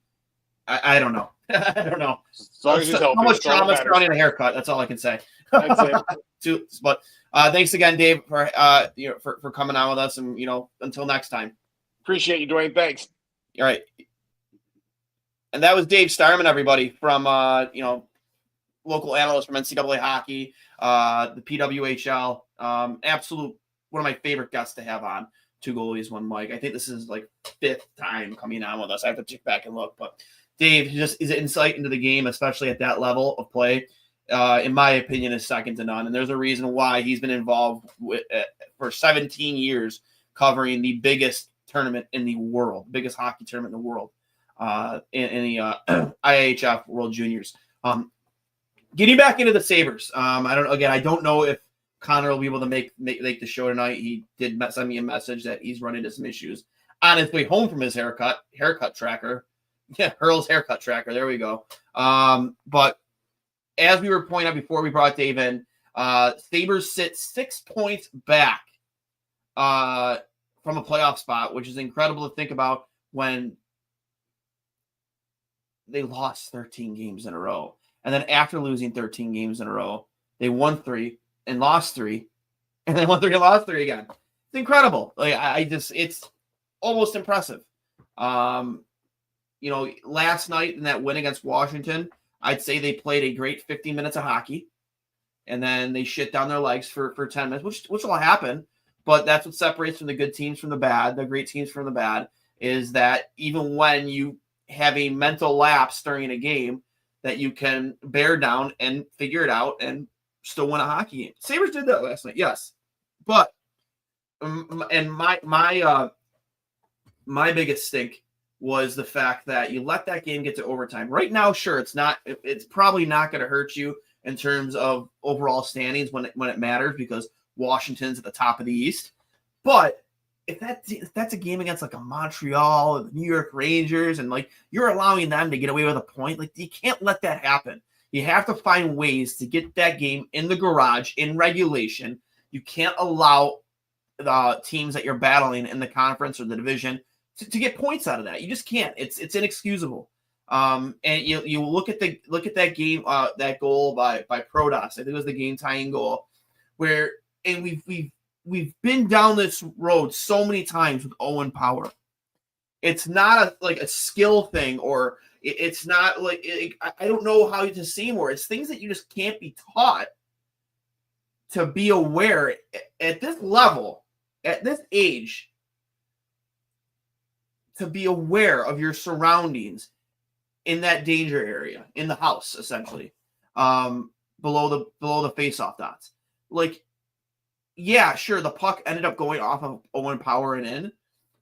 I don't know. I don't know. As long as he's healthy, how much trauma surrounding a haircut? That's all I can say. That's it. But thanks again, Dave, for coming on with us, and until next time. Appreciate you, Duane. Thanks. All right. And that was Dave Starman, everybody, from local analyst from NCAA hockey, the PWHL. Absolute one of my favorite guests to have on. 2 goalies, 1 mic. I think this is like 5th time coming on with us. I have to check back and look, but Dave just is insight into the game, especially at that level of play. In my opinion, is second to none. And there's a reason why he's been involved for 17 years covering the biggest tournament in the world, biggest hockey tournament in the world, in the IHF World Juniors. Getting back into the Sabres. I don't know if Connor will be able to make the show tonight. He did send me a message that he's run into some issues on his way home from his haircut tracker. Yeah, Hurls haircut tracker. There we go. But as we were pointing out before we brought Dave in, Sabres sit 6 points back from a playoff spot, which is incredible to think about when they lost 13 games in a row. And then after losing 13 games in a row, they won 3 and lost 3, and then won 3 and lost 3 again. It's incredible. It's almost impressive. Last night in that win against Washington, I'd say they played a great 50 minutes of hockey. and then they shit down their legs for 10 minutes, which will happen. But that's what separates from the good teams from the bad, the great teams from the bad, is that even when you have a mental lapse during a game, that you can bear down and figure it out and still win a hockey game. Sabres did that last night, yes. But and my biggest stink was the fact that you let that game get to overtime. Right now, sure, it's probably not going to hurt you in terms of overall standings when it matters, because Washington's at the top of the East. But if that's a game against like a Montreal or the New York Rangers, and like you're allowing them to get away with a point, like you can't let that happen. You have to find ways to get that game in the garage in regulation. You can't allow the teams that you're battling in the conference or the division to get points out of that. You just can't. It's inexcusable. And you look at that game, that goal by Prodas. I think it was the game tying goal, where and we've been down this road so many times with Owen Power. It's not a skill thing, or it's not like I don't know how to say more. It's things that you just can't be taught to be aware at this level, at this age, to be aware of your surroundings in that danger area, in the house, essentially, below the face-off dots. Like, yeah, sure, the puck ended up going off of Owen Power and in,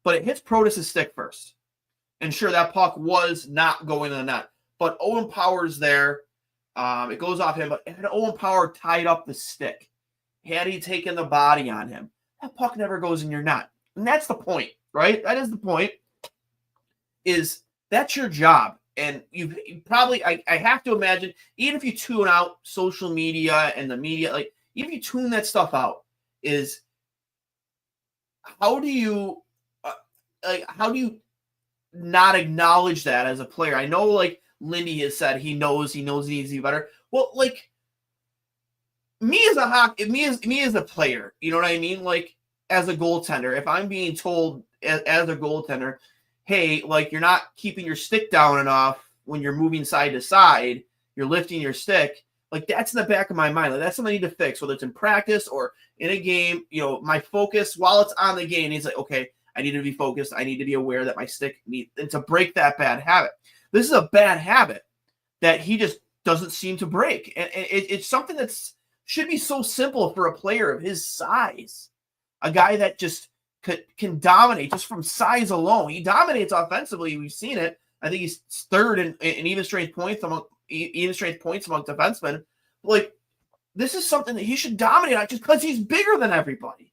but it hits Protas' stick first. And sure, that puck was not going to the net, but Owen Power's there. It goes off him, but had Owen Power tied up the stick, had he taken the body on him, that puck never goes in your net. And that's the point, right? That is the point, is that's your job. And you probably, I have to imagine, even if you tune out social media and the media, like, even if you tune that stuff out, is how do you not acknowledge that as a player? I know, like, Lindy has said he knows he needs to be better. Well, like, me as a player, you know what I mean? Like, as a goaltender, if I'm being told as a goaltender, hey, like, you're not keeping your stick down enough when you're moving side to side, you're lifting your stick, like, that's in the back of my mind. Like, that's something I need to fix, whether it's in practice or in a game. You know, my focus while it's on the game, he's like, okay, I need to be focused. I need to be aware that my stick needs, and to break that bad habit. This is a bad habit that he just doesn't seem to break. And it's something that should be so simple for a player of his size, a guy that just can dominate just from size alone. He dominates offensively. We've seen it. I think he's third in even strength points among defensemen. Like, this is something that he should dominate on just because he's bigger than everybody.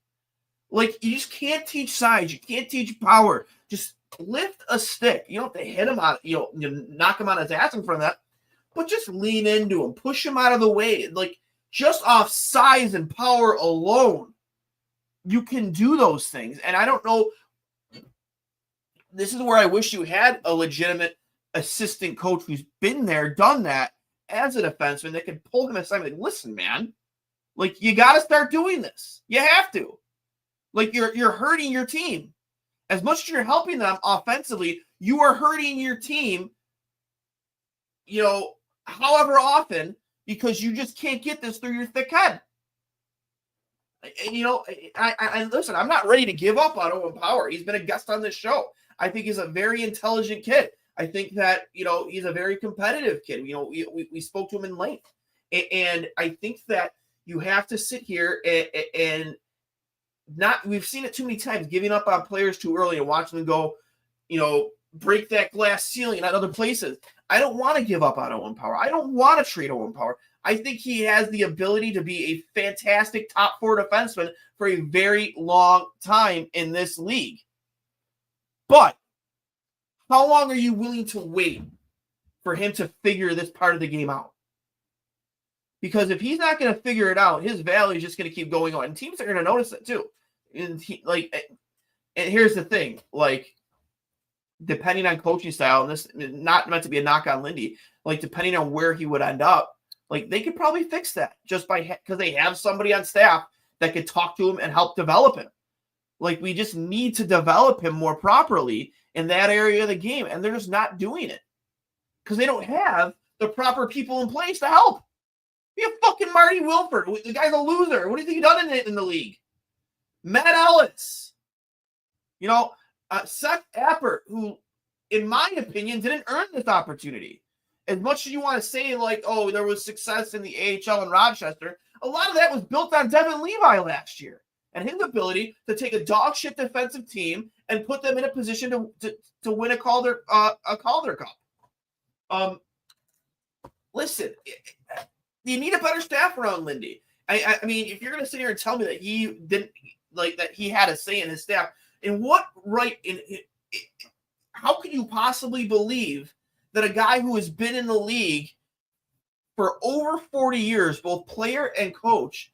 Like, you just can't teach size. You can't teach power. Just lift a stick. You don't have to hit him out, you knock him on his ass in front of that, but just lean into him, push him out of the way. Like, just off size and power alone, you can do those things. And I don't know. This is where I wish you had a legitimate assistant coach who's been there, done that as a defenseman, that could pull him aside and like, listen, man, like, you got to start doing this. You have to. Like, you're hurting your team. As much as you're helping them offensively, you are hurting your team, however often, because you just can't get this through your thick head. And listen, I'm not ready to give up on Owen Power. He's been a guest on this show. I think he's a very intelligent kid. I think that, he's a very competitive kid. We spoke to him in length. And I think that you have to sit here and not, we've seen it too many times, giving up on players too early and watching them go, break that glass ceiling at other places. I don't want to give up on Owen Power. I don't want to trade Owen Power. I think he has the ability to be a fantastic top four defenseman for a very long time in this league. But how long are you willing to wait for him to figure this part of the game out? Because if he's not going to figure it out, his value is just going to keep going on. And teams are going to notice it too. And here's the thing, like, depending on coaching style, and this is not meant to be a knock on Lindy, like, depending on where he would end up, like, they could probably fix that just because they have somebody on staff that could talk to him and help develop him. Like, we just need to develop him more properly in that area of the game, and they're just not doing it because they don't have the proper people in place to help. Be a fucking Marty Wilford. The guy's a loser. What do you think he done in the league? Matt Ellis. Seth Appert, who, in my opinion, didn't earn this opportunity. As much as you want to say, like, oh, there was success in the AHL in Rochester, a lot of that was built on Devin Levi last year and his ability to take a dog shit defensive team and put them in a position to win a Calder Cup. Listen, you need a better staff around Lindy. I mean, if you're going to sit here and tell me that he didn't that he had a say in his staff, in what right? How could you possibly believe that a guy who has been in the league for over 40 years, both player and coach,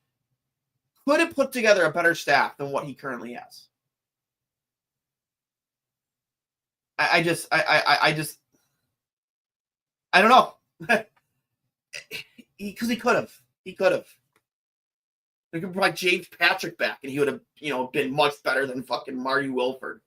could have put together a better staff than what he currently has? I don't know. Because he could have. He could have. They could bring James Patrick back, and he would have, been much better than fucking Marty Wilford,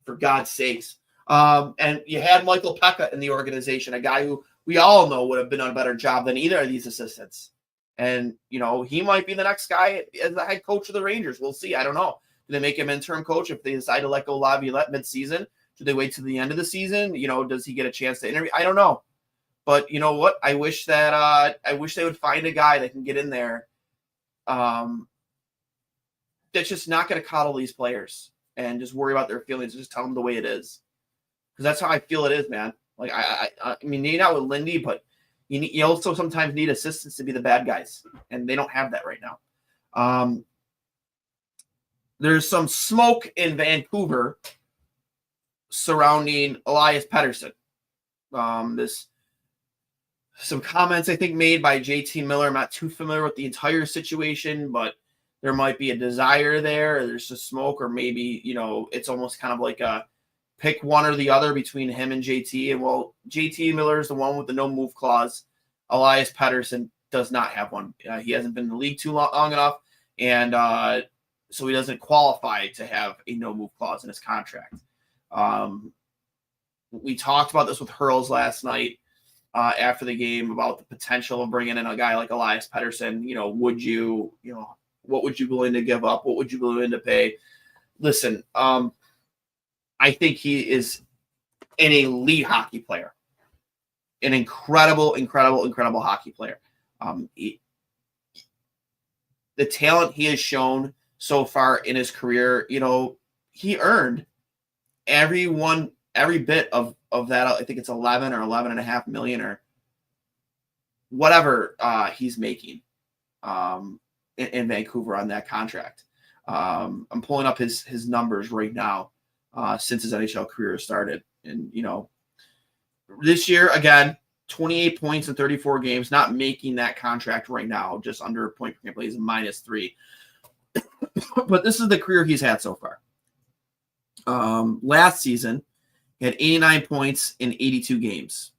for God's sakes. And you had Michael Pekka in the organization, a guy who we all know would have been on a better job than either of these assistants. And, he might be the next guy as the head coach of the Rangers. We'll see. I don't know. Do they make him interim coach if they decide to let go Laviolette mid-season? Do they wait to the end of the season? Does he get a chance to interview? I don't know. But you know what? I wish they would find a guy that can get in there that's just not going to coddle these players and just worry about their feelings. Just tell them the way it is. Because that's how I feel it is, man. Like, I mean, maybe not with Lindy, but you also sometimes need assistants to be the bad guys. And they don't have that right now. There's some smoke in Vancouver surrounding Elias Pettersson. Some comments, I think, made by JT Miller. I'm not too familiar with the entire situation, but there might be a desire there. There's just smoke, or maybe, it's almost kind of like a pick one or the other between him and JT. And, well, JT Miller is the one with the no-move clause. Elias Pettersson does not have one. He hasn't been in the league too long enough, and so he doesn't qualify to have a no-move clause in his contract. We talked about this with Hurls last night. After the game, about the potential of bringing in a guy like Elias Pettersson. What would you be willing to give up? What would you be willing to pay? Listen, I think he is an elite hockey player, an incredible hockey player. The talent he has shown so far in his career, he earned every bit of that. I think it's 11 or 11.5 million or whatever he's making in Vancouver on that contract. I'm pulling up his numbers right now since his NHL career started. And, this year, again, 28 points in 34 games, not making that contract right now, just under a point per game play. He's a -3. But this is the career he's had so far. Last season, he had 89 points in 82 games.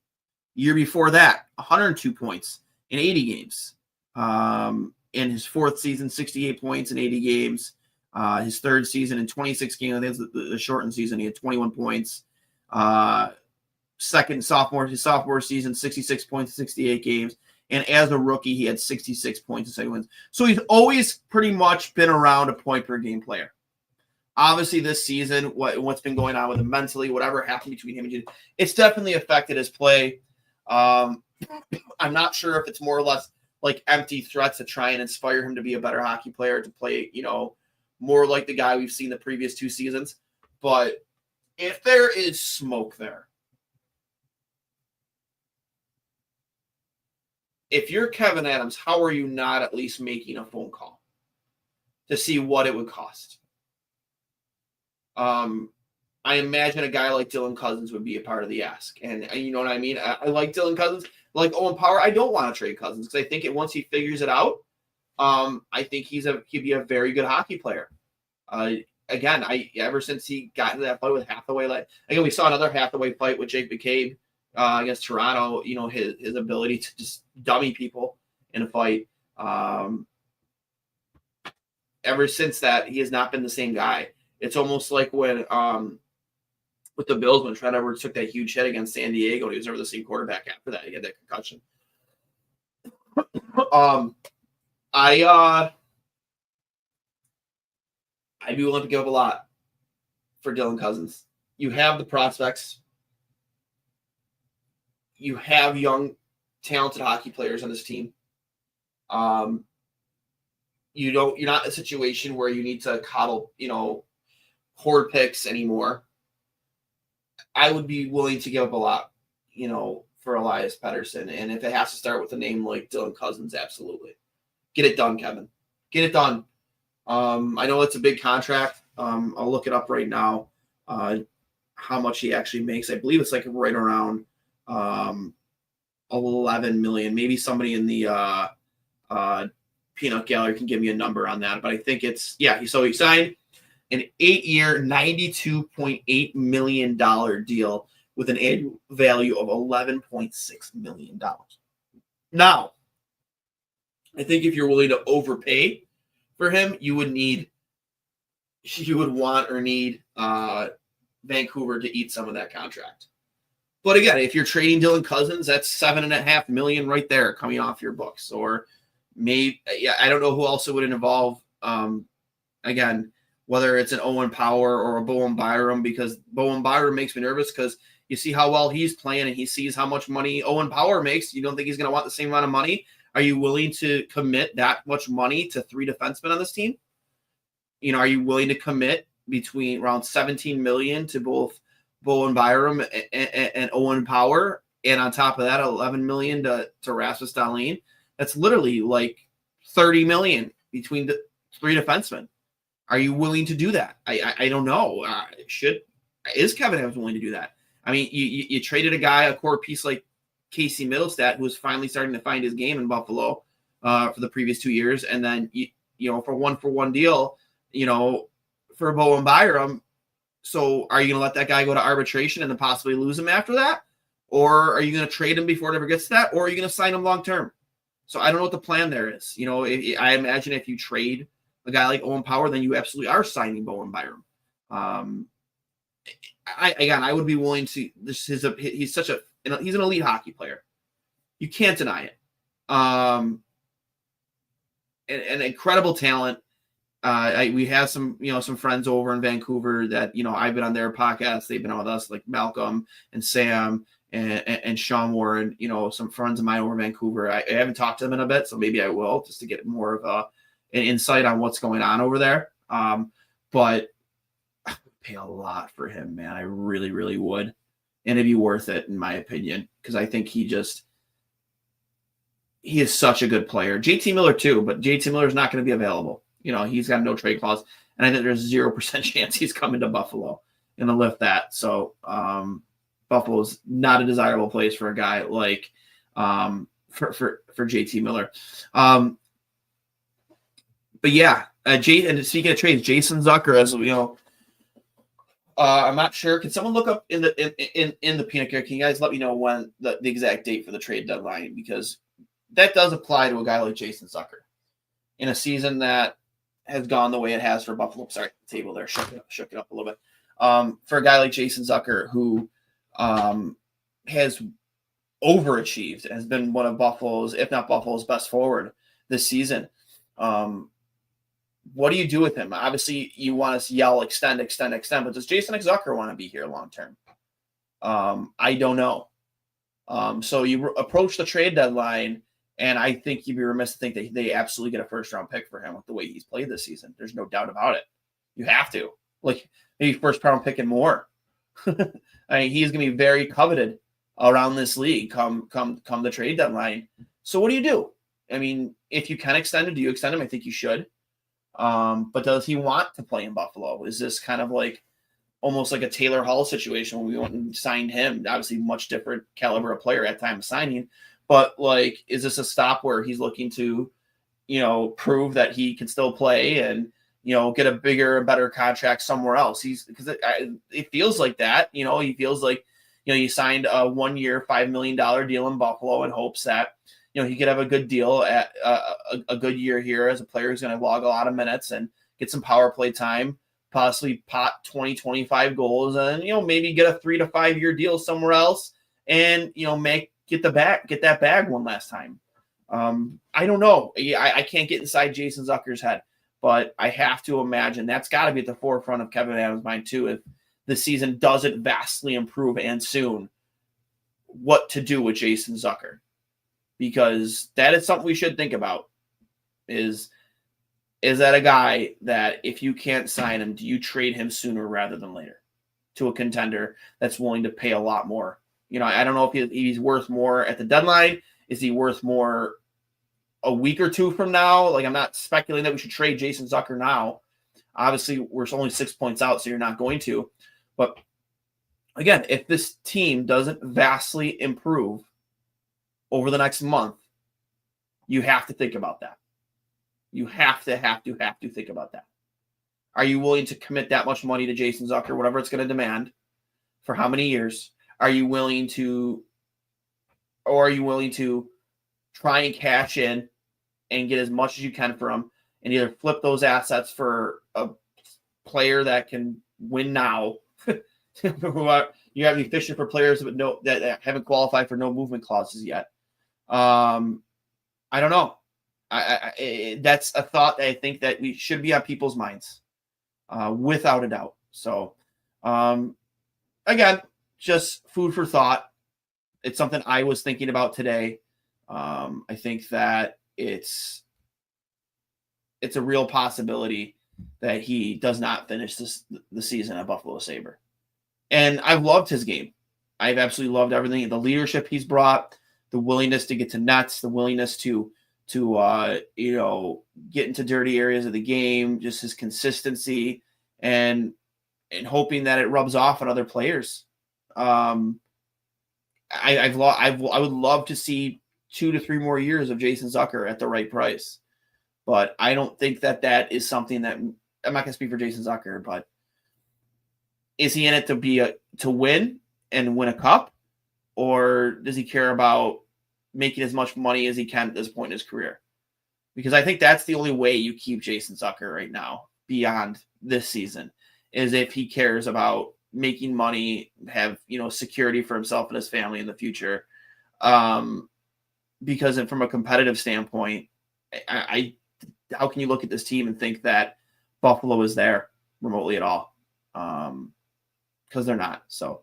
Year before that, 102 points in 80 games. In his fourth season, 68 points in 80 games. His third season in 26 games, I think it's the shortened season, he had 21 points. His sophomore season, 66 points in 68 games. And as a rookie, he had 66 points in 7 wins. So he's always pretty much been around a point per game player. Obviously, this season, what's been going on with him mentally, whatever happened between him and Jim, it's definitely affected his play. I'm not sure if it's more or less like empty threats to try and inspire him to be a better hockey player, to play, more like the guy we've seen the previous 2 seasons. But if there is smoke there, if you're Kevin Adams, how are you not at least making a phone call to see what it would cost? I imagine a guy like Dylan Cousins would be a part of the ask. And you know what I mean? I like Dylan Cousins. Like Owen Power, I don't want to trade Cousins because I think once he figures it out, I think he'd be a very good hockey player. Again, ever since he got into that fight with Hathaway, again, we saw another Hathaway fight with Jake McCabe against Toronto. His ability to just dummy people in a fight. Ever since that, he has not been the same guy. It's almost like when with the Bills, when Trent Edwards took that huge hit against San Diego, he was never the same quarterback after that. He had that concussion. I'd be willing to give up a lot for Dylan Cousins. You have the prospects. You have young, talented hockey players on this team. You're not in a situation where you need to coddle, hoard picks anymore. I would be willing to give up a lot, for Elias Pettersson. And if it has to start with a name like Dylan Cousins, absolutely. Get it done, Kevin. Get it done. I know it's a big contract. I'll look it up right now. How much he actually makes. I believe it's like right around 11 million. Maybe somebody in the peanut gallery can give me a number on that. But I think it's, so he signed an 8-year, $92.8 million deal with an annual value of $11.6 million. Now, I think if you're willing to overpay for him, you would want or need Vancouver to eat some of that contract. But again, if you're trading Dylan Cousins, that's $7.5 million right there coming off your books. Or maybe, I don't know who else it would involve. Again, whether it's an Owen Power or a Bowen Byram, because Bowen Byram makes me nervous because you see how well he's playing and he sees how much money Owen Power makes. You don't think he's going to want the same amount of money? Are you willing to commit that much money to 3 defensemen on this team? Are you willing to commit between around $17 million to both Bowen Byram and Owen Power, and on top of that, $11 million to Rasmus Dahlin? That's literally like $30 million between the 3 defensemen. Are you willing to do that? I don't know. Is Kevin Evans willing to do that? I mean, you traded a core piece like Casey Middlestat, who was finally starting to find his game in Buffalo for the previous 2 years, and then for one deal, for Bowen Byram. So are you going to let that guy go to arbitration and then possibly lose him after that? Or are you going to trade him before it ever gets to that? Or are you going to sign him long term? So I don't know what the plan there is. I imagine if you trade a guy like Owen Power, then you absolutely are signing Bowen Byram. I would be willing to. He's an elite hockey player. You can't deny it. An incredible talent. We have some friends over in Vancouver that, I've been on their podcast. They've been on with us, like Malcolm and Sam and Sean Warren, some friends of mine over in Vancouver. I haven't talked to them in a bit, so maybe I will, just to get more of an insight on what's going on over there. But I would pay a lot for him, man. I really, really would. And it'd be worth it, in my opinion, because I think he is such a good player. JT Miller too, but JT Miller is not going to be available. He's got no trade clause, and I think there's 0% chance he's coming to Buffalo and to lift that. So Buffalo's not a desirable place for a guy like for JT Miller. But yeah, and speaking of trades, Jason Zucker, as we know, I'm not sure. Can someone look up in the peanut gallery? Can you guys let me know when the exact date for the trade deadline? Because that does apply to a guy like Jason Zucker in a season that has gone the way it has for Buffalo. Sorry, the table there shook it up a little bit. For a guy like Jason Zucker, who has overachieved, has been one of Buffalo's, if not Buffalo's, best forward this season. What do you do with him? Obviously, you want to yell, extend, but does Jason Zucker want to be here long term? I don't know. So you approach the trade deadline, and I think you'd be remiss to think that they absolutely get a first-round pick for him with the way he's played this season. There's no doubt about it. You have to. Like, maybe first-round pick and more. I mean, he's going to be very coveted around this league come the trade deadline. So what do you do? I mean, if you can extend him, do you extend him? I think you should. But does he want to play in Buffalo? Is this kind of like almost like a Taylor Hall situation when we went and signed him? Obviously, much different caliber of player at time of signing. But, like, is this a stop where he's looking to, prove that he can still play and, get a bigger and better contract somewhere else? Because it feels like that. He feels like, you signed a 1-year, $5 million deal in Buffalo in hopes that, he could have a good deal at a good year here as a player who's going to log a lot of minutes and get some power play time, possibly pot 20, 25 goals, and, maybe get a 3 to 5 year deal somewhere else and, get that bag one last time. I don't know. I can't get inside Jason Zucker's head, but I have to imagine that's got to be at the forefront of Kevin Adams' mind too. If the season doesn't vastly improve and soon, what to do with Jason Zucker, because that is something we should think about. Is that a guy that if you can't sign him, do you trade him sooner rather than later to a contender that's willing to pay a lot more? I don't know if he's worth more at the deadline. Is he worth more a week or two from now? Like, I'm not speculating that we should trade Jason Zucker now. Obviously, we're only 6 points out, so you're not going to. But again, if this team doesn't vastly improve over the next month, you have to think about that. You have to think about that. Are you willing to commit that much money to Jason Zucker, whatever it's going to demand, for how many years? Are you willing to try and cash in and get as much as you can for him and either flip those assets for a player that can win now? You have to be fishing for players that haven't qualified for no movement clauses yet. I don't know. That's a thought that I think that we should be on people's minds, without a doubt. So, again, just food for thought. It's something I was thinking about today. I think that it's a real possibility that he does not finish the season at Buffalo Sabre. And I've loved his game. I've absolutely loved everything. The leadership he's brought, the willingness to get to nets, the willingness to get into dirty areas of the game, just his consistency and hoping that it rubs off on other players. I would love to see 2 to 3 more years of Jason Zucker at the right price, but I don't think that is something that I'm not going to speak for Jason Zucker, but is he in it to win and win a cup, or does he care about making as much money as he can at this point in his career? Because I think that's the only way you keep Jason Zucker right now beyond this season, is if he cares about making money, have security for himself and his family in the future. Because from a competitive standpoint, how can you look at this team and think that Buffalo is there remotely at all? Because they're not. So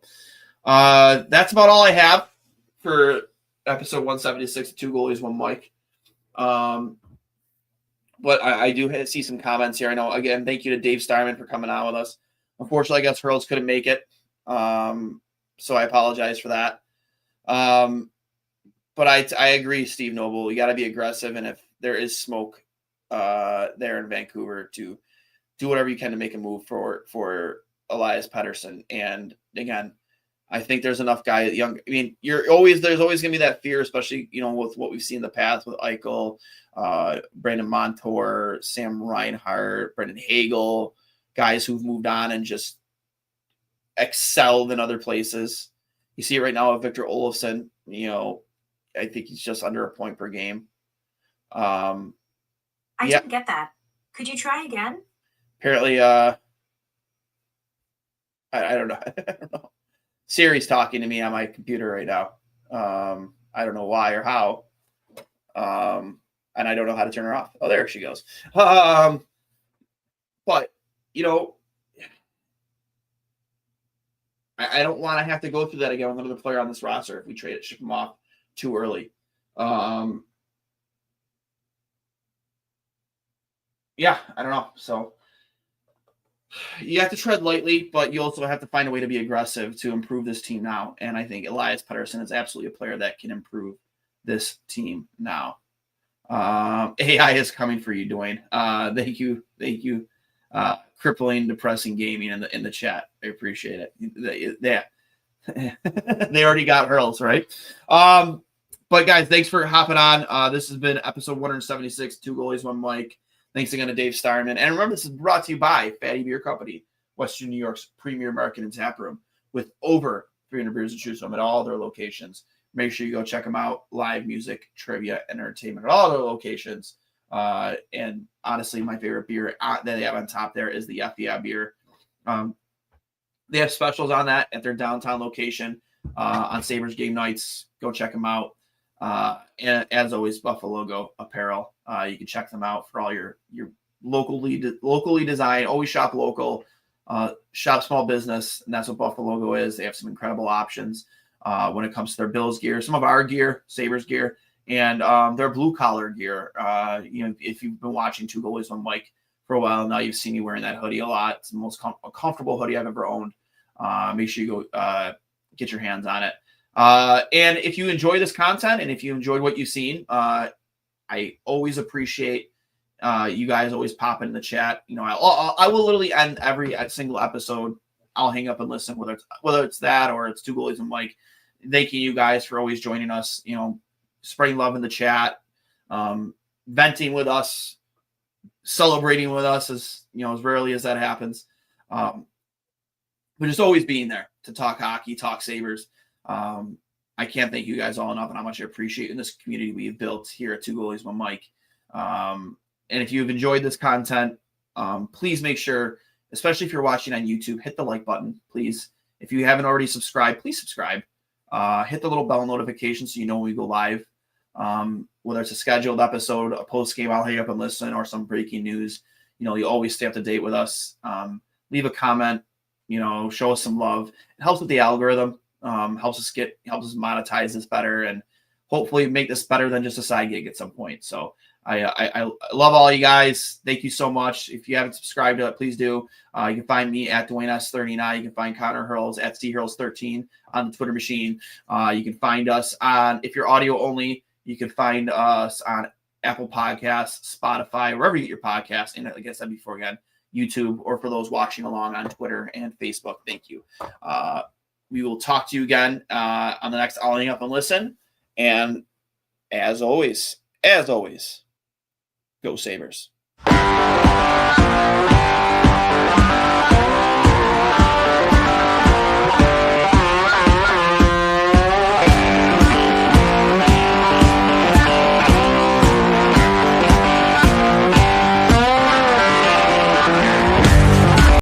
that's about all I have for episode 176, 2 goalies, 1 mic. But I do see some comments here. I know, again, thank you to Dave Starman for coming on with us. Unfortunately, I guess Hurls couldn't make it. So I apologize for that. But I agree, Steve Noble. You got to be aggressive. And if there is smoke there in Vancouver, to do whatever you can to make a move for Elias Pettersson. And again, I think there's enough guys young. I mean, there's always going to be that fear, especially, with what we've seen in the past with Eichel, Brandon Montour, Sam Reinhart, Brendan Hagel, guys who've moved on and just excelled in other places. You see it right now with Victor Olofsson. I think he's just under a point per game. I didn't get that. Could you try again? Apparently, I don't know. I don't know. Siri's talking to me on my computer right now. I don't know why or how. And I don't know how to turn her off. Oh, there she goes. But, I don't want to have to go through that again with another player on this roster if we ship him off too early. Yeah, I don't know. So you have to tread lightly, but you also have to find a way to be aggressive to improve this team now. And I think Elias Pettersson is absolutely a player that can improve this team now. AI is coming for you, Duane. Thank you. Crippling, depressing gaming in the chat. I appreciate it. They already got Hurls, right? But guys, thanks for hopping on. This has been episode 176, 2 goalies, 1 mic. Thanks again to Dave Starman. And remember, this is brought to you by Fatty Beer Company, Western New York's premier market and tap room, with over 300 beers to choose from at all their locations. Make sure you go check them out. Live music, trivia, entertainment at all their locations. And honestly, my favorite beer that they have on top there is the FBI beer. They have specials on that at their downtown location on Sabres game nights. Go check them out. And as always, Buffalo Logo Apparel. You can check them out for all your locally designed. Always shop local, shop small business, and that's what Buffalo Logo is. They have some incredible options when it comes to their Bills gear, some of our gear, Sabres gear, and their blue collar gear. If you've been watching Two Goalies One Mic for a while now, you've seen me wearing that hoodie a lot. It's the most comfortable hoodie I've ever owned. Make sure you go get your hands on it. And if you enjoy this content and if you enjoyed what you've seen, I always appreciate you guys always pop in the chat. I will literally end every single episode. I'll hang up and listen, whether it's that or it's Two Goalies and Mike. Thanking you guys for always joining us, spreading love in the chat, venting with us, celebrating with us as rarely as that happens. But just always being there to talk hockey, talk Sabres. I can't thank you guys all enough and how much I appreciate in this community we have built here at Two Goalies One Mic. And if you've enjoyed this content, please make sure, especially if you're watching on YouTube, hit the like button, please. If you haven't already subscribed, please subscribe. Hit the little bell notification so you know when we go live. Whether it's a scheduled episode, a post game, I'll hang up and listen, or some breaking news. You always stay up to date with us. Leave a comment. Show us some love. It helps with the algorithm. Helps us monetize this better, and hopefully make this better than just a side gig at some point. So I love all you guys. Thank you so much. If you haven't subscribed to it, please do. You can find me at Duane S39. You can find Connor Hurls at CHurls13 on the Twitter machine. You can find us on, if you're audio only, you can find us on Apple Podcasts, Spotify, wherever you get your podcasts. And like I said before, again, YouTube, or for those watching along on Twitter and Facebook. Thank you. We will talk to you again on the next I'll Hang Up and Listen. And as always, go Sabres.